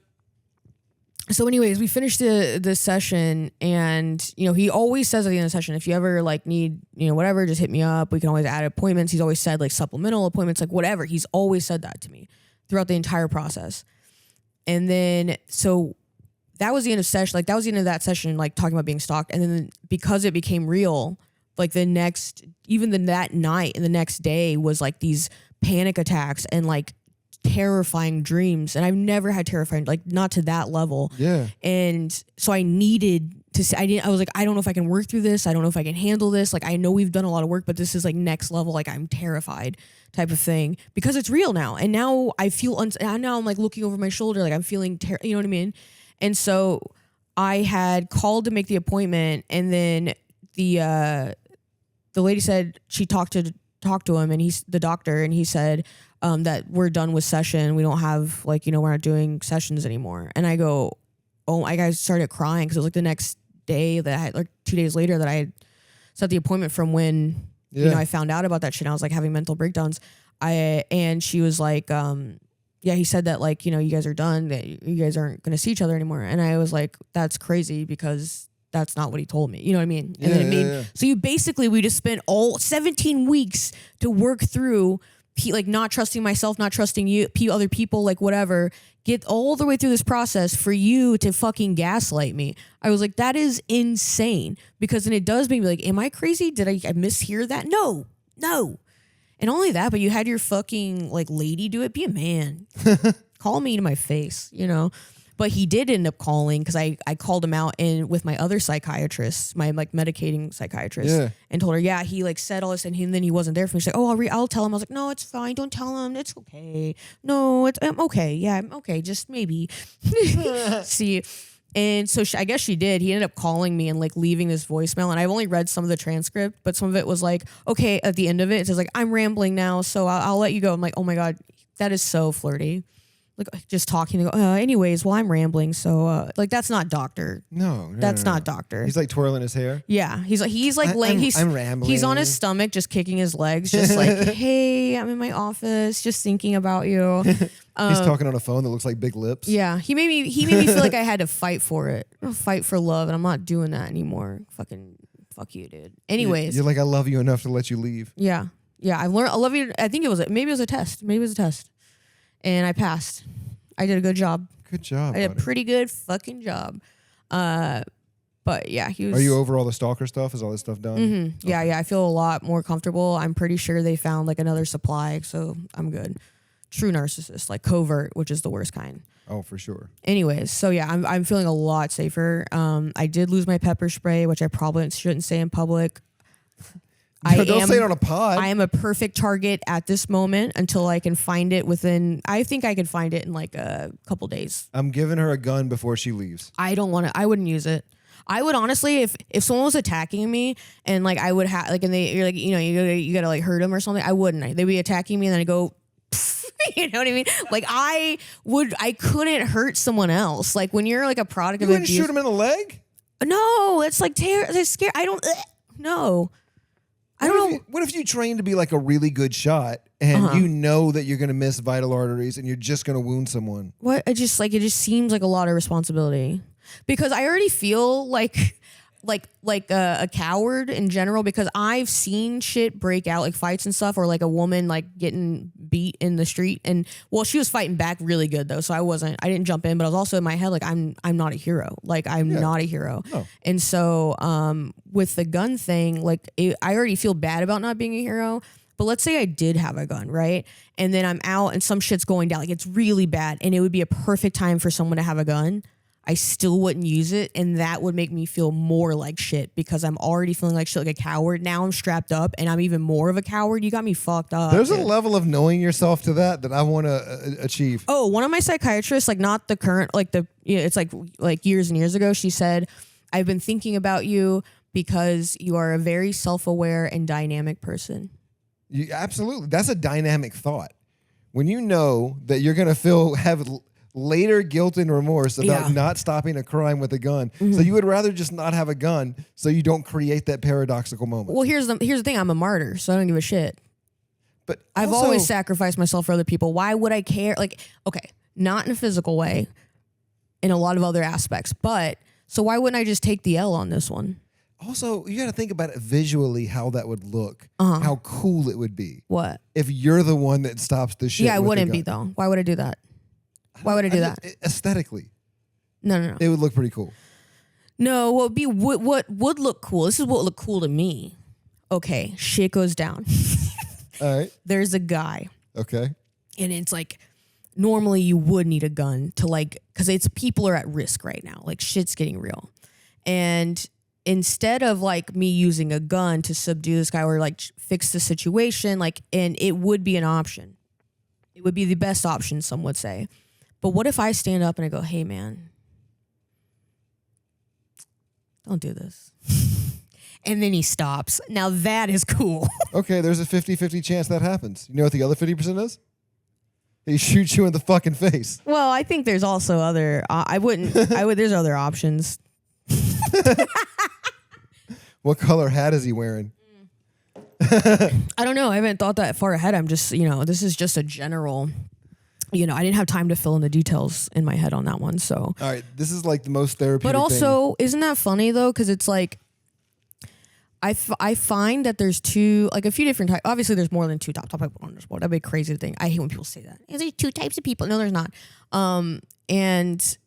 so anyways, we finished the session, and he always says at the end of the session, if you ever like need whatever, just hit me up. We can always add appointments. He's always said like supplemental appointments, like whatever. He's always said that to me throughout the entire process. And then so. That was the end of session. Like that was the end of that session, like talking about being stalked. And then because it became real, like that night and the next day was like these panic attacks and like terrifying dreams. And I've never had terrifying, like not to that level. Yeah. And so I needed to, I was like, I don't know if I can work through this. I don't know if I can handle this. Like I know we've done a lot of work, but this is like next level. Like I'm terrified type of thing because it's real now. And now I feel, now I'm like looking over my shoulder. Like I'm feeling, you know what I mean? And so I had called to make the appointment, and then the lady said she talked to him, and he's the doctor, and he said that we're done with session. We don't have we're not doing sessions anymore. And I go, oh, I started crying because it was like the next day that I had, like 2 days later that I had set the appointment from when I found out about that shit. I was like having mental breakdowns. And she was like, yeah, he said that like, you guys are done, that you guys aren't going to see each other anymore. And I was like, that's crazy because that's not what he told me. You know what I mean? And then it made, so we just spent all 17 weeks to work through like not trusting myself, not trusting you, other people, like whatever, get all the way through this process for you to fucking gaslight me. I was like, that is insane, because then it does make me like, am I crazy? Did I mishear that? No. And only that, but you had your fucking like lady do it. Be a man. Call me to my face, But he did end up calling because I called him out and with my other psychiatrist, my like medicating psychiatrist, and told her, he like said all this and then he wasn't there for me. She's like, oh, I'll tell him. I was like, no, it's fine. Don't tell him. It's okay. No, I'm okay. Yeah, I'm okay. Just maybe. See. And so I guess she did. He ended up calling me and like leaving this voicemail. And I've only read some of the transcript, but some of it was like, okay, at the end of it, it says like, I'm rambling now, so I'll let you go. I'm like, oh my God, that is so flirty. Like just talking to go, anyways, well, I'm rambling. So like, that's not doctor. No, that's not doctor. He's like twirling his hair. Yeah. He's like laying, I'm rambling. He's on his stomach, just kicking his legs, just like, hey, I'm in my office, just thinking about you. He's talking on a phone that looks like big lips. Yeah. He made me feel like I had to fight for it. Fight for love. And I'm not doing that anymore. Fuck you, dude. Anyways. You're like, I love you enough to let you leave. Yeah. Yeah. I love you. I think maybe it was a test. And I passed. I did a good job. Good job. I did a pretty good fucking job. But yeah, he was. Are you over all the stalker stuff? Is all this stuff done? Mm-hmm. Yeah, I feel a lot more comfortable. I'm pretty sure they found like another supply, so I'm good. True narcissist, like covert, which is the worst kind. Oh, for sure. Anyways, so yeah, I'm feeling a lot safer. I did lose my pepper spray, which I probably shouldn't say in public. Don't say it on a pod. I am a perfect target at this moment until I can find it I think I can find it in like a couple days. I'm giving her a gun before she leaves. I don't want to. I wouldn't use it. I would honestly, if someone was attacking me and like I would have like, and you're like, you gotta like hurt them or something. I wouldn't. They'd be attacking me and then I go, you know what I mean? Like I couldn't hurt someone else. Like when you're like a product of abuse. You wouldn't shoot him in the leg? No, it's like it's scary. I don't. No. I don't know. What if you train to be like a really good shot and you know that you're going to miss vital arteries and you're just going to wound someone? What? It just seems like a lot of responsibility, because I already feel like a coward in general, because I've seen shit break out, like fights and stuff, or like a woman like getting beat in the street, and well, she was fighting back really good though, so I didn't jump in, but I was also in my head like I'm not a hero, like I'm not a hero. No. And so with the gun thing, like I already feel bad about not being a hero. But let's say I did have a gun, right? And then I'm out and some shit's going down, like it's really bad, and it would be a perfect time for someone to have a gun. I still wouldn't use it, and that would make me feel more like shit, because I'm already feeling like shit, like a coward. Now I'm strapped up, and I'm even more of a coward. You got me fucked up. There's a level of knowing yourself to that I want to achieve. Oh, one of my psychiatrists, like not the current, like it's like years and years ago, she said, I've been thinking about you because you are a very self-aware and dynamic person. Absolutely. That's a dynamic thought. When you know that you're going to have later guilt and remorse about not stopping a crime with a gun. Mm-hmm. So you would rather just not have a gun so you don't create that paradoxical moment. Well, here's the thing. I'm a martyr, so I don't give a shit. But I've always sacrificed myself for other people. Why would I care? Like, okay, not in a physical way, in a lot of other aspects. But so why wouldn't I just take the L on this one? Also, you got to think about it visually, how that would look, how cool it would be. What? If you're the one that stops the shit. Yeah, I wouldn't be though. Why would I do that? Why would I do that? Aesthetically. No. It would look pretty cool. No, what would look cool? This is what would look cool to me. Okay, shit goes down. All right. There's a guy. Okay. And it's like, normally you would need a gun to like, because it's people are at risk right now. Like shit's getting real. And instead of like me using a gun to subdue this guy or like fix the situation, like, and it would be an option. It would be the best option, some would say. But what if I stand up and I go, hey, man, don't do this. And then he stops. Now that is cool. Okay, there's a 50-50 chance that happens. You know what the other 50% is? He shoots you in the fucking face. Well, I think there's also other, there's other options. What color hat is he wearing? I don't know. I haven't thought that far ahead. I'm just, this is just a general I didn't have time to fill in the details in my head on that one. So, All right, this is like the most therapeutic. but also, isn't that funny though? Because it's like, I find that there's a few different types. Obviously, there's more than two top people on this world. That'd be a crazy thing. I hate when people say that. There's two types of people. No, there's not. And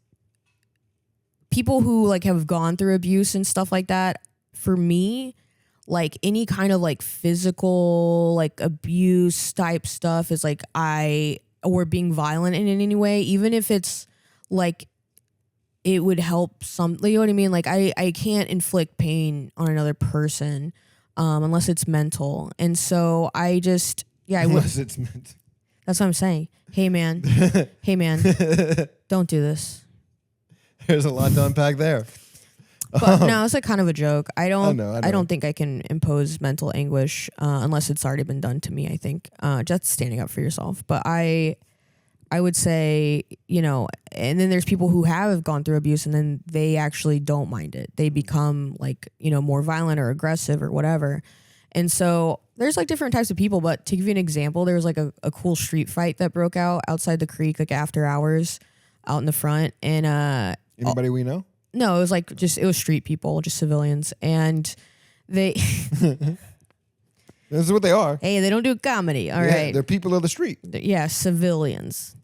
people who like have gone through abuse and stuff like that, for me, like any kind of like physical like abuse type stuff is like or being violent in any way, even if it's like it would help you know what I mean? Like I can't inflict pain on another person unless it's mental. And so I just, unless it's meant. That's what I'm saying. Hey man, don't do this. There's a lot to unpack there. But no, it's like kind of a joke. I don't know. I don't think I can impose mental anguish unless it's already been done to me, I think. Just standing up for yourself. But I would say, and then there's people who have gone through abuse and then they actually don't mind it. They become like, more violent or aggressive or whatever. And so there's like different types of people. But to give you an example, there was like a cool street fight that broke out outside the creek, like after hours out in the front. And Anybody we know? no, it was like it was street people, just civilians. And they, This is what they are. hey, they don't do comedy. All right. They're people of the street. Yeah, civilians.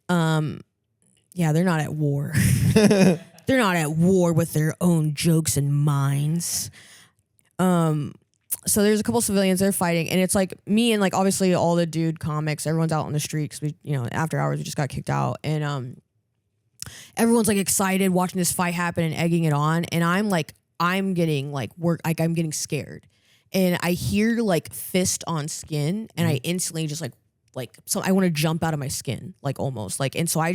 They're not at war. They're not at war with their own jokes and minds. So there's a couple civilians, they're fighting, and it's like me and like obviously all the dude comics, everyone's out on the street because we, after hours we just got kicked out, and everyone's like excited watching this fight happen and egging it on, and I'm getting like I'm getting scared, and I hear like fist on skin, and I instantly just so I want to jump out of my skin, like almost like, and so I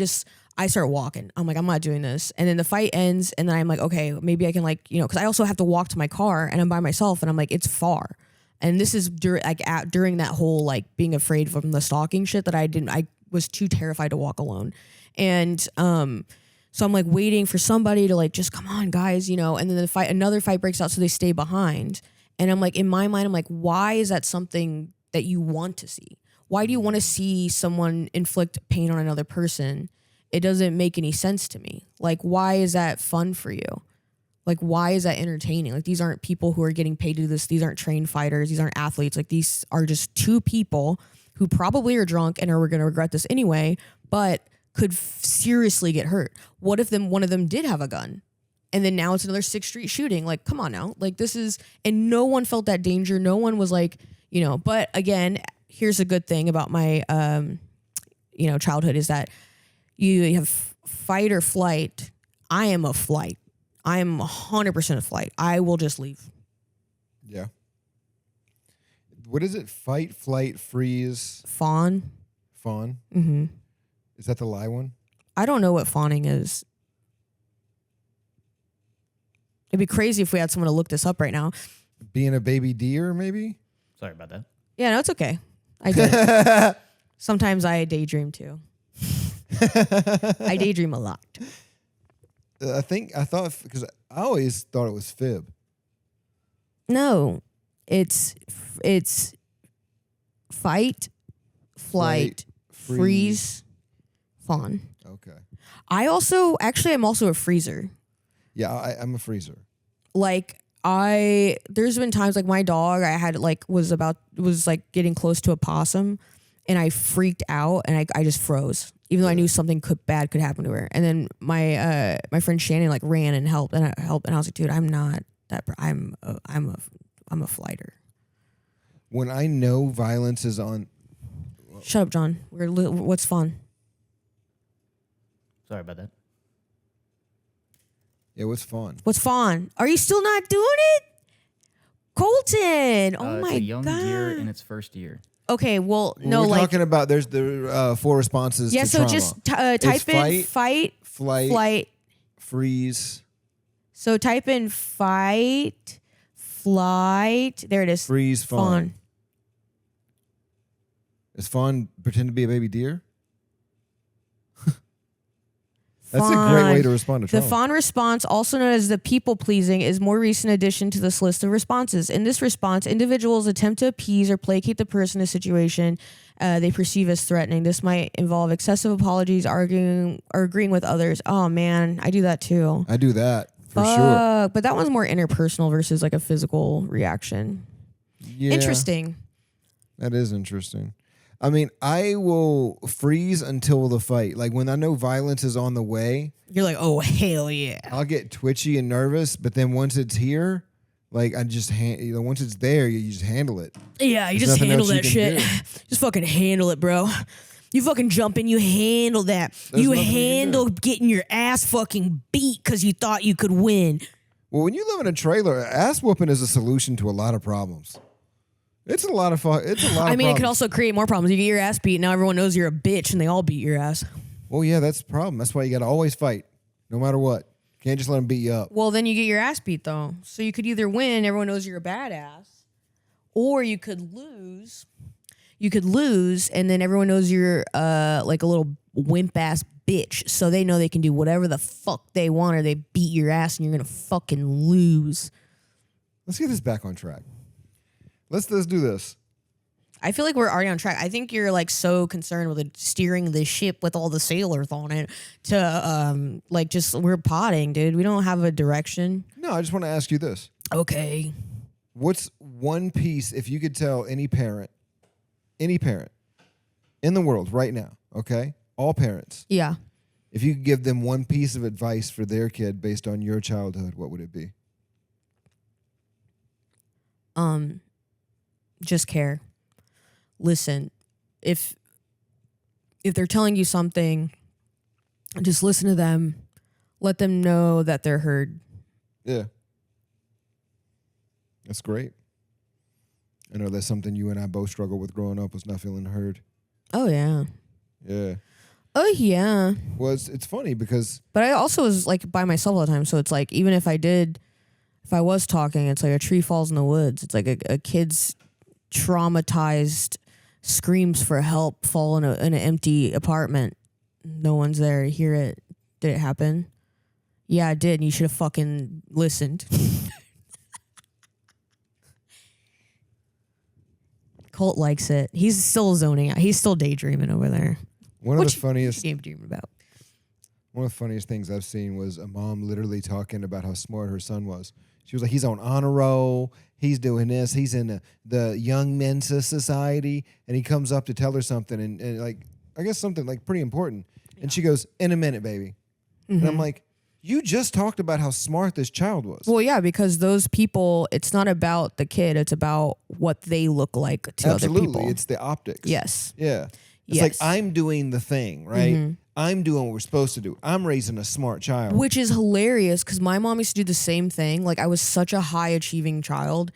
start walking. I'm like, I'm not doing this. And then the fight ends, and then I'm like, okay, maybe I can because I also have to walk to my car, and I'm by myself, and I'm like, it's far. And this is during that whole like being afraid from the stalking shit that I was too terrified to walk alone. And so I'm like waiting for somebody to like, just come on guys, and then another fight breaks out, so they stay behind. And I'm like, in my mind, I'm like, why is that something that you want to see? Why do you want to see someone inflict pain on another person? It doesn't make any sense to me. Like, why is that fun for you? Like, why is that entertaining? Like, these aren't people who are getting paid to do this. These aren't trained fighters. These aren't athletes. Like, these are just two people who probably are drunk and are going to regret this anyway, but could seriously get hurt. What if one of them did have a gun? And then now it's another 6th Street shooting. Like, come on now. Like, and no one felt that danger. No one was like, but again, here's a good thing about my, childhood is that you have fight or flight. I am a flight. I am 100% a flight. I will just leave. Yeah. What is it? Fight, flight, freeze, Fawn. fawn? Mm-hmm. Is that the lie one? I don't know what fawning is. It'd be crazy if we had someone to look this up right now. Being a baby deer, maybe? Sorry about that. Yeah, no, it's okay. I did. Sometimes I daydream too. I daydream a lot. Because I always thought it was fib. No, it's fight, flight, freeze, fawn. Okay. I'm also a freezer. Yeah, I'm a freezer. Like there's been times like my dog I had was getting close to a possum, and I freaked out and I just froze, even though I knew something bad could happen to her. And then my friend Shania ran and helped, and I was like, dude, I'm not that. I'm a flighter. When I know violence is on. Shut up, John. What's fun? Sorry about that. Yeah, what's fun? What's fawn? Are you still not doing it, Colton? Oh my It's a young god! deer in its first year. Okay, well, no, We're talking about there's the 4 responses. yeah. to So trauma. just type in fight, flight. freeze, So type in fight, flight. There it is. freeze, fawn. Is fawn pretend to be a baby deer? That's a great way to respond to The trauma. fawn response, also known as the people-pleasing, is more recent addition to this list of responses. In this response, individuals attempt to appease or placate the person in a situation they perceive as threatening. This might involve excessive apologies, arguing, or agreeing with others. Oh man, I do that too. I do that for sure. Fuck, but that one's more interpersonal versus like a physical reaction. Yeah, Interesting. That is interesting. I mean, I will freeze until the fight. Like when I know violence is on the way, You're like, oh hell yeah. I'll get twitchy and nervous. But then once it's here, like I just once it's there, you just handle it. Yeah, you There's just nothing handle else you that can shit. do. Just fucking handle it, bro. You fucking jump in, you handle that. There's You nothing you can handle getting your ass fucking beat because you thought you could win. Well, when you live in a trailer, ass whooping is a solution to a lot of problems. It's a lot of fun. It's a lot. I of mean, it could problems. also create more problems. You get your ass beat, now everyone knows you're a bitch and they all beat your ass. Well, yeah, that's the problem. That's why you got to always fight, no matter what. Can't just let them beat you up. Well, then you get your ass beat, though. So you could either win, everyone knows you're a badass, or you could lose. You could lose, and then everyone knows you're like a little wimp-ass bitch, so they know they can do whatever the fuck they want, or they beat your ass, and you're going to fucking lose. Let's get this back on track. Let's do this. I feel like we're already on track. I think you're like so concerned with steering the ship with all the sailors on it to like just we're potting, dude. We don't have a direction. No, I just want to ask you this. Okay. What's one piece, if you could tell any parent in the world right now, okay? All parents. Yeah. If you could give them one piece of advice for their kid based on your childhood, what would it be? Just care. Listen. If they're telling you something, just listen to them. Let them know that they're heard. Yeah. That's great. I know that's something you and I both struggled with growing up, was not feeling heard. Oh yeah. Yeah. Oh yeah. Well, it's funny because But I also was like by myself all the time. So it's like even if I was talking, it's like a tree falls in the woods. It's like a kid's traumatized screams for help fall in an empty apartment. No one's there to hear it. Did it happen? Yeah, it did. And you should have fucking listened. Colt likes it. He's still zoning out. He's still daydreaming over there. one of the funniest Daydreaming about. One of the funniest things I've seen was a mom literally talking about how smart her son was. She was like, he's on honor roll. He's doing this. He's in the Young Men's Society. And he comes up to tell her something and like, I guess something like pretty important. And she goes, in a minute, baby. And I'm like, you just talked about how smart this child was. Well, yeah, because those people, it's not about the kid. It's about what they look like to other people. Absolutely. It's the optics. Yes. Yeah. It's Yes. like, I'm doing the thing, right? I'm doing what we're supposed to do. I'm raising a smart child. Which is hilarious because my mom used to do the same thing. Like I was such a high achieving child.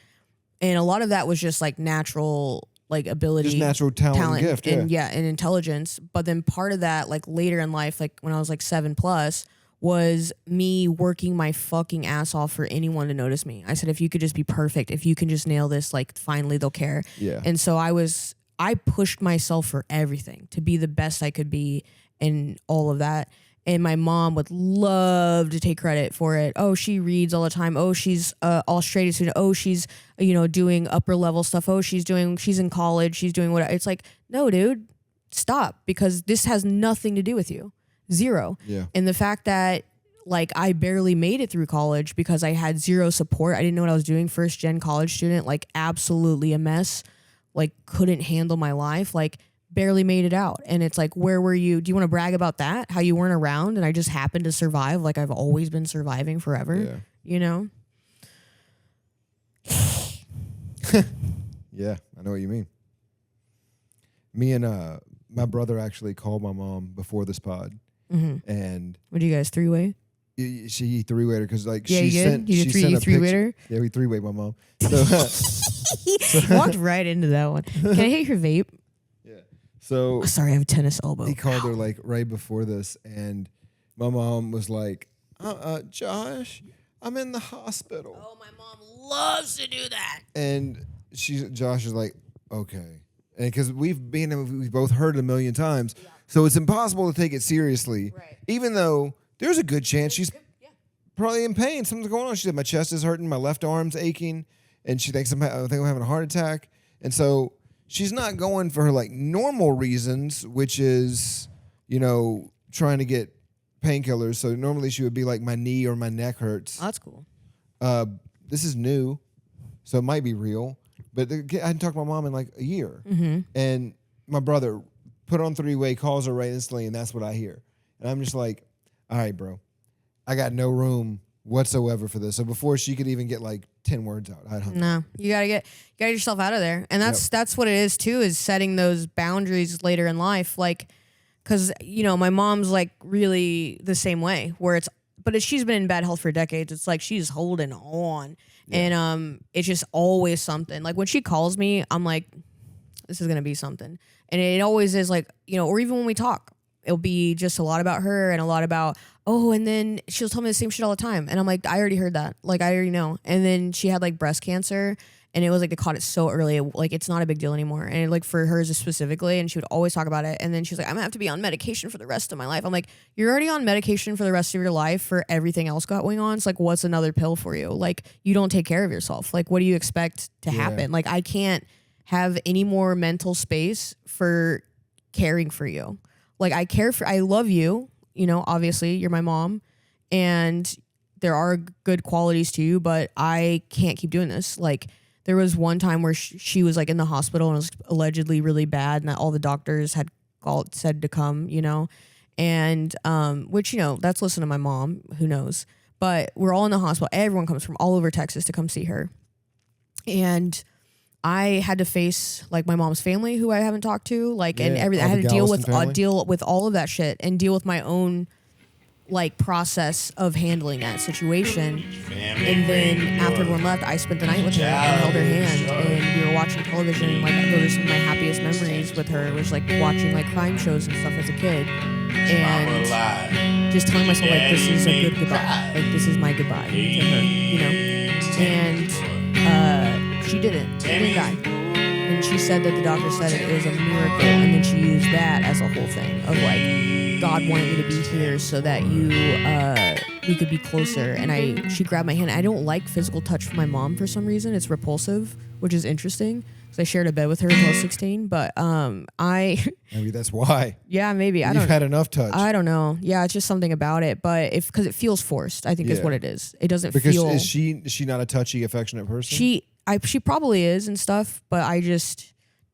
And a lot of that was just like natural like ability. Just natural talent and gift, and and intelligence. But then part of that, like later in life, like when I was like 7+, was me working my fucking ass off for anyone to notice me. I said, if you could just be perfect, if you can just nail this, like finally they'll care. Yeah. And so I pushed myself for everything to be the best I could be and all of that. And my mom would love to take credit for it. Oh, she reads all the time. Oh, she's all straight student. Oh, she's, doing upper level stuff. Oh, she's in college. She's doing what? It's like, no, dude, stop, because this has nothing to do with you. Zero. Yeah. And the fact that like I barely made it through college because I had zero support. I didn't know what I was doing. First gen college student, like absolutely a mess. Like couldn't handle my life. Like barely made it out. And it's like, where were you? Do you want to brag about that? How you weren't around and I just happened to survive like I've always been surviving forever, Yeah, I know what you mean. Me and my brother actually called my mom before this pod. And what do you guys three-way? she three-wayed her because like Yeah, she you sent did? You she sent a three-wayed picture. her? Yeah, we three-wayed my mom. So, Walked right into that one. Can I hit your vape? so Oh, sorry, I have a tennis elbow. he called her like right before this, and my mom was like, Josh, I'm in the hospital. Oh, my mom loves to do that. And Josh is like, okay. And because we've both heard it a million times, so it's impossible to take it seriously. Right. Even though there's a good chance she's probably in pain. Something's going on. She said, my chest is hurting, my left arm's aching, and she thinks I think I'm having a heart attack. And so she's not going for her like normal reasons, which is, trying to get painkillers. So normally she would be like, my knee or my neck hurts. Oh, that's cool. This is new, so it might be real. But I hadn't talked to my mom in like a year. Mm-hmm. And my brother put on three-way, calls her right instantly, and that's what I hear. And I'm just like, all right, bro, I got no room whatsoever for this. So before she could even get like 10 words out, I'd hung. No, you gotta get yourself out of there, and that's what it is too. Is setting those boundaries later in life, like, because my mom's like really the same way, where she's been in bad health for decades. It's like she's holding on, and it's just always something. Like when she calls me, I'm like, this is gonna be something, and it always is like or even when we talk, it'll be just a lot about her and a lot about. Oh, and then she'll tell me the same shit all the time. And I'm like, I already heard that. Like, I already know. And then she had like breast cancer, and it was like they caught it so early. Like, it's not a big deal anymore. And like for hers specifically, and she would always talk about it. And then she's like, I'm gonna have to be on medication for the rest of my life. I'm like, you're already on medication for the rest of your life for everything else going on. It's like, what's another pill for you? Like, you don't take care of yourself. Like, what do you expect to happen? Like, I can't have any more mental space for caring for you. Like, I love you. Obviously you're my mom and there are good qualities to you, but I can't keep doing this. Like there was one time where she was like in the hospital and it was allegedly really bad and that all the doctors had said to come, and which, that's listen to my mom, who knows, but we're all in the hospital. Everyone comes from all over Texas to come see her. And I had to face like my mom's family, who I haven't talked to, like, and everything. I had to deal with all of that shit and deal with my own like process of handling that situation. And then after everyone left, I spent the night with her and held her hand, and we were watching television. And, like those are some of my happiest memories with her, was like watching like crime shows and stuff as a kid, and just telling myself like, this is a good goodbye. Like this is my goodbye to her, and she didn't. She didn't die. And she said that the doctor said it was a miracle. And then she used that as a whole thing of like, God wanted me to be here so that we could be closer. And she grabbed my hand. I don't like physical touch from my mom for some reason. It's repulsive, which is interesting. Because I shared a bed with her until I was 16. But maybe that's why. Yeah, maybe. You've had enough touch. I don't know. Yeah, it's just something about it. But because it feels forced, I think is what it is. It doesn't because feel. Is she not a touchy, affectionate person? She probably is and stuff, but I just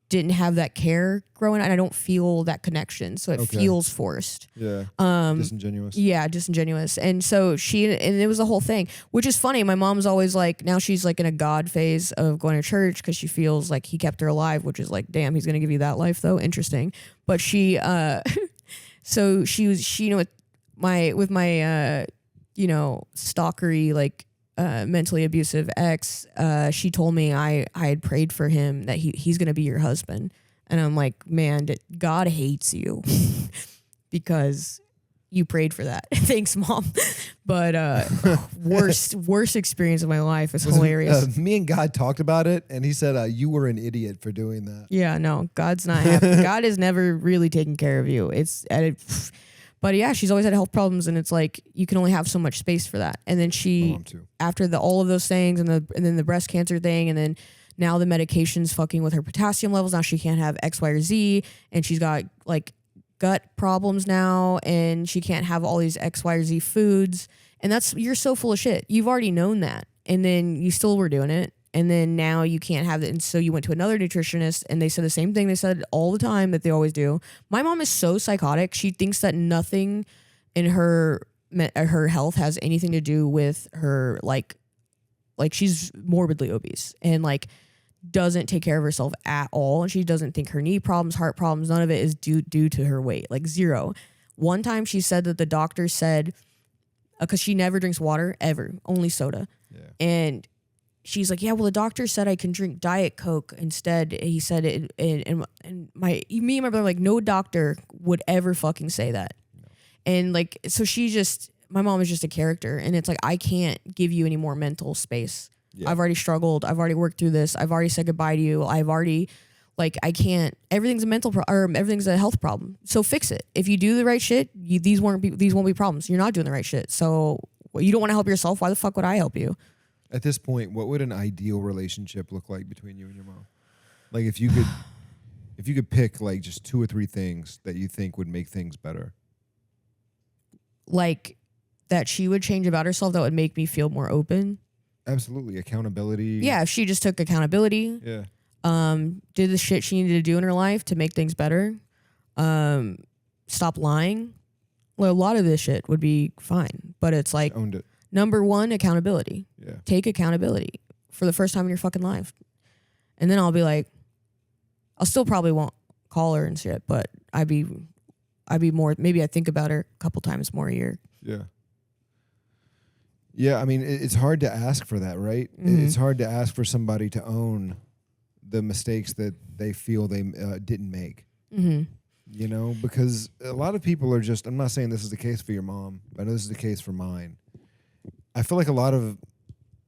didn't have that care growing up, and I don't feel that connection, so it feels forced. Yeah. Disingenuous. Yeah, disingenuous. And so and it was the whole thing, which is funny. My mom's always like, now she's like in a God phase of going to church because she feels like he kept her alive, which is like, damn, he's gonna give you that life though. Interesting. But she, so she was, with my stalkery, like, mentally abusive ex, she told me I had prayed for him that he's gonna be your husband, and I'm like, man, God hates you because you prayed for that. Thanks, Mom. But worst experience of my life. Is hilarious. Me and God talked about it, and he said you were an idiot for doing that. Yeah, no, God's not happy. God is never really taking care of you. But yeah, she's always had health problems, and it's like you can only have so much space for that. And then after all of those things, and then the breast cancer thing, and then now the medication's fucking with her potassium levels. Now she can't have X, Y, or Z, and she's got like gut problems now, and she can't have all these X, Y, or Z foods. And you're so full of shit. You've already known that, and then you still were doing it. And then now you can't have it. And so you went to another nutritionist, and they said the same thing they said all the time that they always do. My mom is so psychotic. She thinks that nothing in her health has anything to do with her, like she's morbidly obese and like doesn't take care of herself at all. And she doesn't think her knee problems, heart problems, none of it is due to her weight, like zero. One time she said that the doctor said, because she never drinks water ever, only soda. Yeah. And she's like, yeah, well, the doctor said I can drink Diet Coke instead. He said it, and me and my brother, like, no doctor would ever fucking say that. No. And like, so my mom is just a character, and it's like, I can't give you any more mental space. Yeah. I've already struggled. I've already worked through this. I've already said goodbye to you. I've already, like, I can't. Everything's a everything's a health problem. So fix it. If you do the right shit, these won't be problems. You're not doing the right shit. So you don't want to help yourself. Why the fuck would I help you? At this point, what would an ideal relationship look like between you and your mom? Like, if you could If you could pick like just 2 or 3 things that you think would make things better. Like that she would change about herself that would make me feel more open. Absolutely. Accountability. Yeah, if she just took accountability. Yeah. Did the shit she needed to do in her life to make things better. Stop lying. Well, a lot of this shit would be fine, but it's like Owned it. number one, accountability. Yeah. Take accountability for the first time in your fucking life. And then I'll be like, I'll still probably won't call her and shit, but I'd be more, maybe I think about her a couple times more a year. Yeah. Yeah, I mean, it's hard to ask for that, right? Mm-hmm. It's hard to ask for somebody to own the mistakes that they feel they didn't make. Mm-hmm. You know, because a lot of people are just, I'm not saying this is the case for your mom, but I know this is the case for mine. I feel like a lot of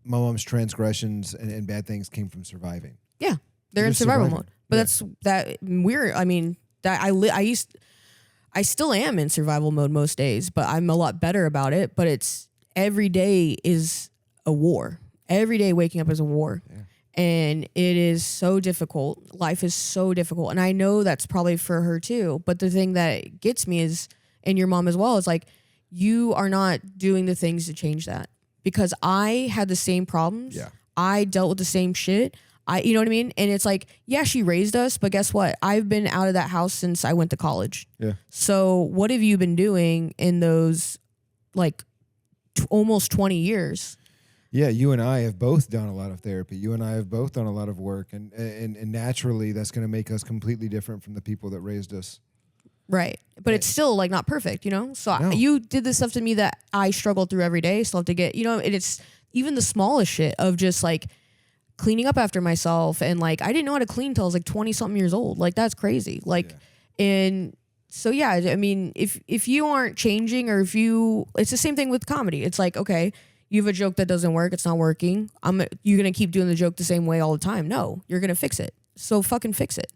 my mom's transgressions and bad things came from surviving. Yeah, they're in Just survival surviving. mode. But Yeah. that's that we're. I mean, that I still am in survival mode most days, but I'm a lot better about it. But it's every day is a war. Every day waking up is a war. Yeah. And it is so difficult. Life is so difficult. And I know that's probably for her too. But the thing that gets me is, and your mom as well, is like, you are not doing the things to change that. Because I had the same problems. Yeah. I dealt with the same shit. You know what I mean? And it's like, yeah, she raised us, but guess what? I've been out of that house since I went to college. Yeah. So what have you been doing in those like almost 20 years? Yeah, you and I have both done a lot of therapy. You and I have both done a lot of work, and naturally, that's going to make us completely different from the people that raised us. Right. But it's still like not perfect, you know? So No. you did this stuff to me that I struggled through every day. Still have to get, you know, and it's even the smallest shit of just like cleaning up after myself. And like, I didn't know how to clean till I was like 20 something years old. Like that's crazy. Like, and so, yeah, I mean, if you aren't changing or it's the same thing with comedy. It's like, okay, you have a joke that doesn't work. It's not working. You're going to keep doing the joke the same way all the time. No, you're going to fix it. So fucking fix it.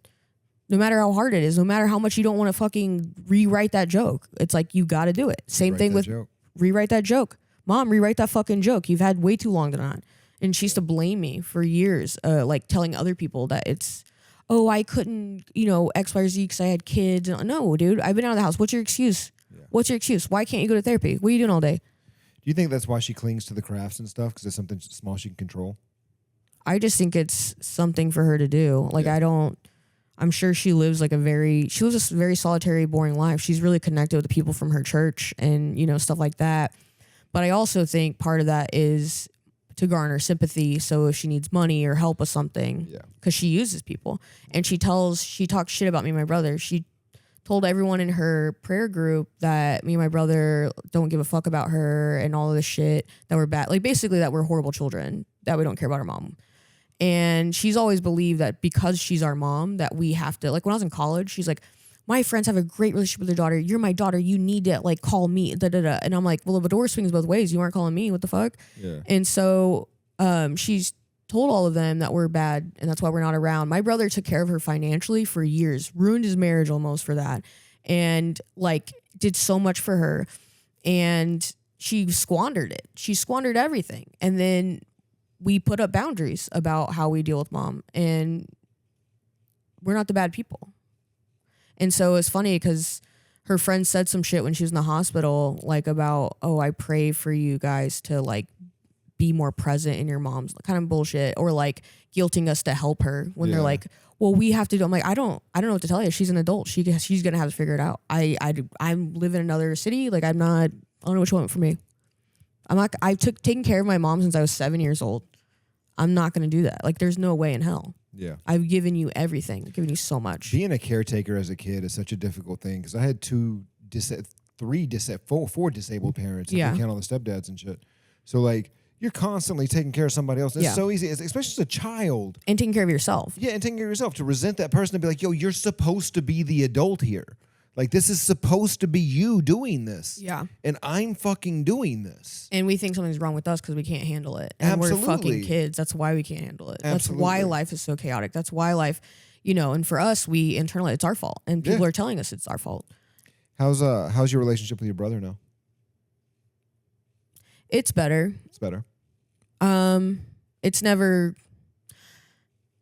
No matter how hard it is, no matter how much you don't want to fucking rewrite that joke. It's like, you got to do it. Same thing with rewrite that joke. Mom, rewrite that fucking joke. You've had way too long to not. And she used to blame me for years, like telling other people that it's, oh, I couldn't, you know, X, Y, or Z because I had kids. No, dude, I've been out of the house. What's your excuse? Yeah. What's your excuse? Why can't you go to therapy? What are you doing all day? Do you think that's why she clings to the crafts and stuff? Because it's something small she can control? I just think it's something for her to do. Like, I'm sure she lives a very solitary, boring life. She's really connected with the people from her church and, you know, stuff like that. But I also think part of that is to garner sympathy. So if she needs money or help with something, because she uses people and she talks shit about me and my brother. She told everyone in her prayer group that me and my brother don't give a fuck about her and all of this shit, that we're bad. Like basically that we're horrible children, that we don't care about our mom. And she's always believed that because she's our mom, that we have to, like when I was in college, she's like, my friends have a great relationship with their daughter. You're my daughter. You need to like call me. Da, da, da. And I'm like, well, the door swings both ways. You aren't calling me. What the fuck? Yeah. And so she's told all of them that we're bad and that's why we're not around. My brother took care of her financially for years, ruined his marriage almost for that. And like did so much for her. And she squandered it. She squandered everything. And then we put up boundaries about how we deal with mom. And we're not the bad people. And so it's funny because her friend said some shit when she was in the hospital, like about, oh, I pray for you guys to like be more present in your mom's kind of bullshit, or like guilting us to help her when they're like, well, we have to do. I'm like, I don't know what to tell you. She's an adult. She's gonna have to figure it out. I live in another city. Like I don't know which one for me. I've taken care of my mom since I was 7 years old. I'm not gonna do that. Like there's no way in hell. Yeah. I've given you everything. I've given you so much. Being a caretaker as a kid is such a difficult thing because I had four disabled parents. If you count all the stepdads and shit. So like you're constantly taking care of somebody else. It's so easy, especially as a child. And taking care of yourself. Yeah, and taking care of yourself. To resent that person and be like, yo, you're supposed to be the adult here. Like this is supposed to be you doing this. Yeah. And I'm fucking doing this. And we think something's wrong with us because we can't handle it. And Absolutely. we're fucking kids. That's why we can't handle it. Absolutely. That's why life is so chaotic. That's why life, you know, and for us, we internally, it's our fault. And people are telling us it's our fault. How's your relationship with your brother now? It's better. It's better. It's never,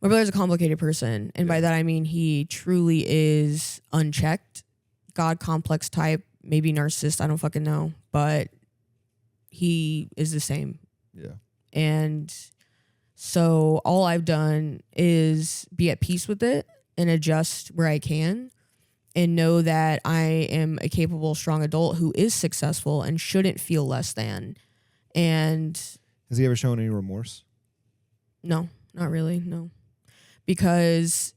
My brother's a complicated person, and by that I mean he truly is unchecked, God complex type, maybe narcissist, I don't fucking know, but he is the same. Yeah. And so all I've done is be at peace with it and adjust where I can and know that I am a capable, strong adult who is successful and shouldn't feel less than. And has he ever shown any remorse? No, not really. No, because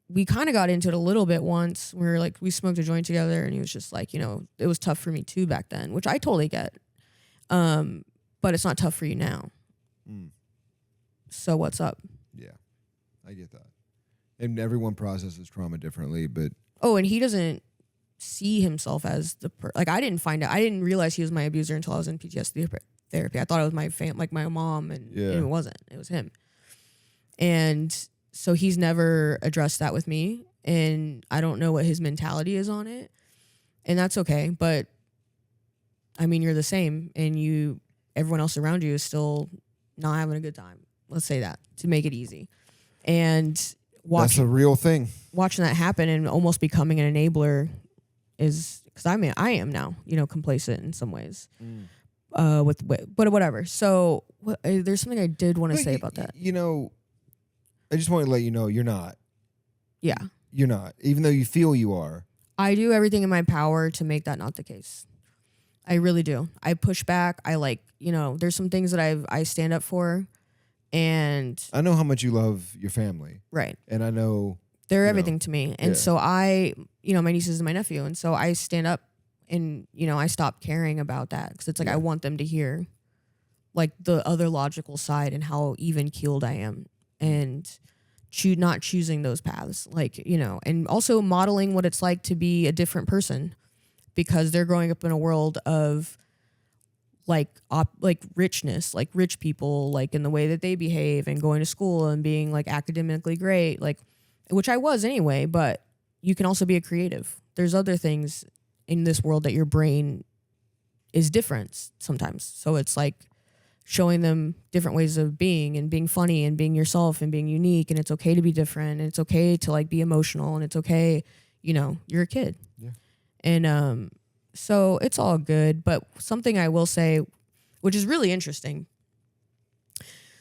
we kind of got into it a little bit once. We were like, we smoked a joint together, and he was just like, it was tough for me too back then, which I totally get. But it's not tough for you now. So what's up? Yeah, I get that. And everyone processes trauma differently, but and he doesn't see himself as I didn't realize he was my abuser until I was in PTSD therapy. I thought it was my like my mom, and it wasn't. It was him. And so he's never addressed that with me, and I don't know what his mentality is on it, and that's okay. But I mean, you're the same, and everyone else around you is still not having a good time. Let's say that to make it easy. And that's a real thing. Watching that happen and almost becoming an enabler is because I am now, complacent in some ways. But whatever. So there's something I did want to say about that. I just want to let you know you're not. Yeah. You're not. Even though you feel you are. I do everything in my power to make that not the case. I really do. I push back. I there's some things that I stand up for. And I know how much you love your family. Right. And I know they're everything to me. And so my nieces and my nephew. And so I stand up and, I stop caring about that because it's like I want them to hear like the other logical side and how even keeled I am and not choosing those paths. And also modeling what it's like to be a different person because they're growing up in a world of like richness, like rich people, like in the way that they behave and going to school and being like academically great, like, which I was anyway, but you can also be a creative. There's other things in this world that your brain is different sometimes. So it's like showing them different ways of being and being funny and being yourself and being unique. And it's okay to be different. And it's okay to like be emotional and it's okay, you're a kid. Yeah. And, so it's all good, but something I will say, which is really interesting.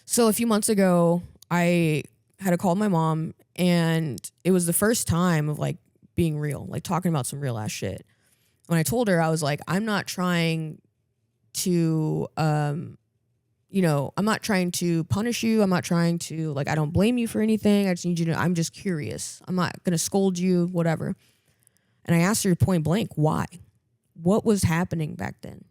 So a few months ago, I had a call with my mom, and it was the first time of like being real, like talking about some real ass shit. When I told her, I was like, I'm not trying to, I'm not trying to punish you. I'm not trying to I don't blame you for anything. I just need you to, I'm just curious. I'm not going to scold you, whatever. And I asked her point blank, why? What was happening back then,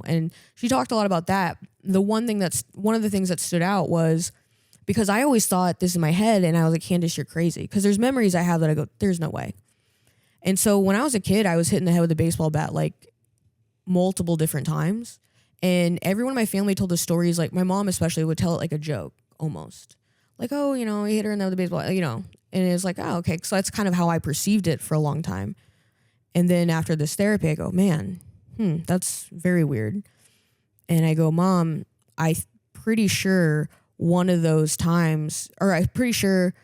and she talked a lot about that. One of the things that stood out was because I always thought this in my head and I was like, Kandace, you're crazy. Because there's memories I have that I go, there's no way. And so when I was a kid, I was hitting the head with a baseball bat like multiple different times. And everyone in my family told the stories, like my mom especially would tell it like a joke almost. Like, oh, he hit her in the head with a baseball, and it was like, oh, okay. So that's kind of how I perceived it for a long time. And then after this therapy, I go, man, that's very weird. And I go, Mom, I'm pretty sure one of those times, or I'm pretty sure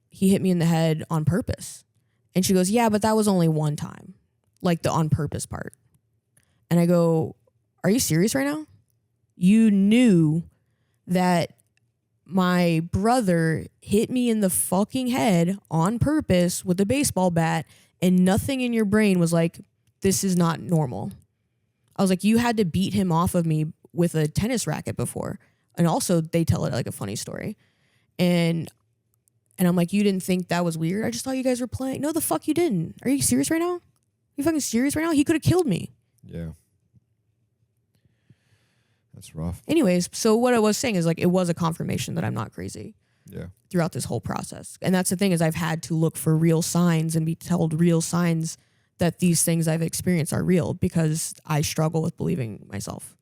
he hit me in the head on purpose. And she goes, yeah, but that was only one time, like the on purpose part. And I go, are you serious right now? You knew that my brother hit me in the fucking head on purpose with a baseball bat, and nothing in your brain was like, this is not normal. I was like, you had to beat him off of me with a tennis racket before. And also they tell it like a funny story. And I'm like, you didn't think that was weird? I just thought you guys were playing. No, the fuck you didn't. Are you serious right now? Are you fucking serious right now? He could have killed me. Yeah. That's rough. Anyways, so what I was saying is like, it was a confirmation that I'm not crazy. Yeah. Throughout this whole process. And that's the thing is I've had to look for real signs and be told real signs that these things I've experienced are real because I struggle with believing myself.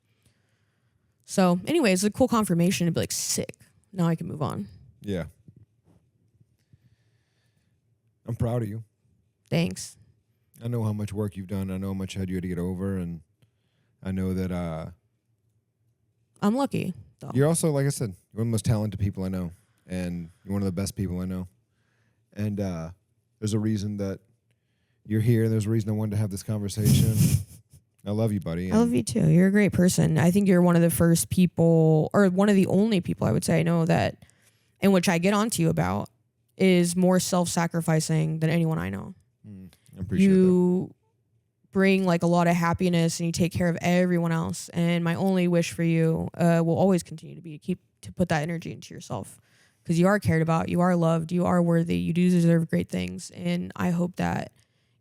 So anyways, a cool confirmation to be like, sick. Now I can move on. Yeah. I'm proud of you. Thanks. I know how much work you've done. I know how much you had to get over. And I know that I'm lucky, though. You're also, like I said, you're one of the most talented people I know. and you're one of the best people I know. And there's a reason that you're here. There's a reason I wanted to have this conversation. I love you, buddy. I love you too. You're a great person. I think you're one of the first people, or one of the only people I would say I know that, in which I get onto you about, is more self-sacrificing than anyone I know. I appreciate that. You bring like a lot of happiness and you take care of everyone else. And my only wish for you will always continue to be to put that energy into yourself, because you are cared about, you are loved, you are worthy, you do deserve great things. And I hope that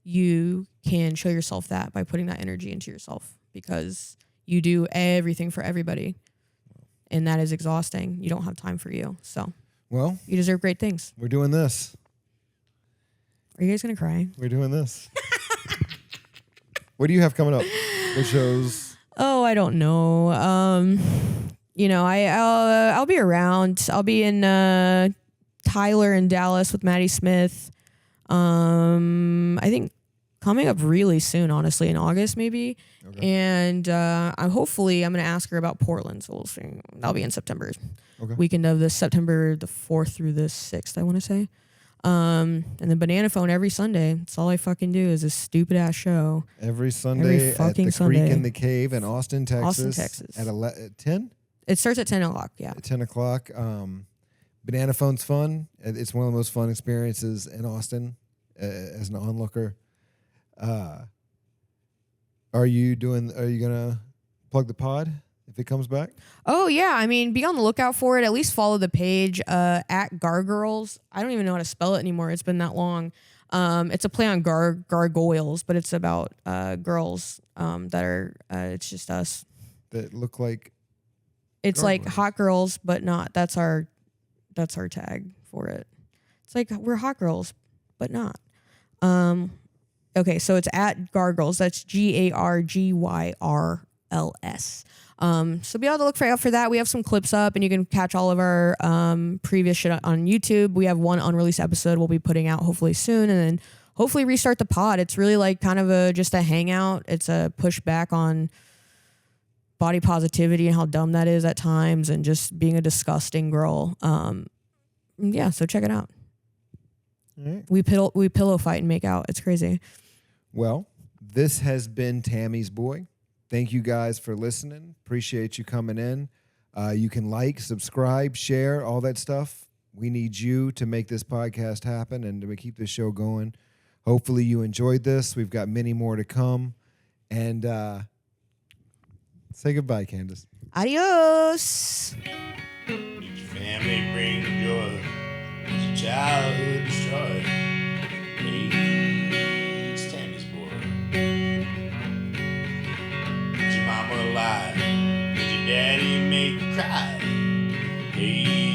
you can show yourself that by putting that energy into yourself, because you do everything for everybody. And that is exhausting. You don't have time for you. So, Well, you deserve great things. we're doing this. Are you guys going to cry? We're doing this. What do you have coming up? What shows? Oh, I don't know. I'll be around. I'll be in Tyler and Dallas with Maddie Smith. I think coming up really soon, honestly, in August maybe. Okay. And I'm going to ask her about Portland. So we'll see. That'll be in September. Okay. Weekend of the September the 4th through the 6th, I want to say. And then Banana Phone every Sunday. That's all I fucking do is this stupid ass show. Every Sunday at fucking the Sunday. Creek in the Cave in Austin, Texas. Texas. At 10? It starts at 10 o'clock, yeah. At 10 o'clock. Banana Phone's fun. It's one of the most fun experiences in Austin as an onlooker. Are you going to plug the pod if it comes back? Oh, yeah. I mean, be on the lookout for it. At least follow the page at Gargirls. I don't even know how to spell it anymore. It's been that long. It's a play on gargoyles, but it's about girls that are, it's just us. That look like It's like gargoyles. hot girls, but not. That's our tag for it. It's like we're hot girls, but not. Okay, so it's at Gargirls. That's GARGYRLS. So be able to look out for that. We have some clips up, and you can catch all of our previous shit on YouTube. We have one unreleased episode we'll be putting out hopefully soon, and then hopefully restart the pod. It's really like kind of just a hangout. It's a pushback on body positivity and how dumb that is at times, and just being a disgusting girl. Yeah, so check it out. All right. We pillow fight and make out. It's crazy. Well, this has been Tammy's Boy. Thank you guys for listening. Appreciate you coming in. You can like, subscribe, share, all that stuff. We need you to make this podcast happen and to keep this show going. Hopefully you enjoyed this. We've got many more to come. And say goodbye, Kandace. Adios. Did your family bring joy? Was your childhood destroyed? Hey, it's Tammy's boy. Did your mama lie? Did your daddy make you cry? Hey,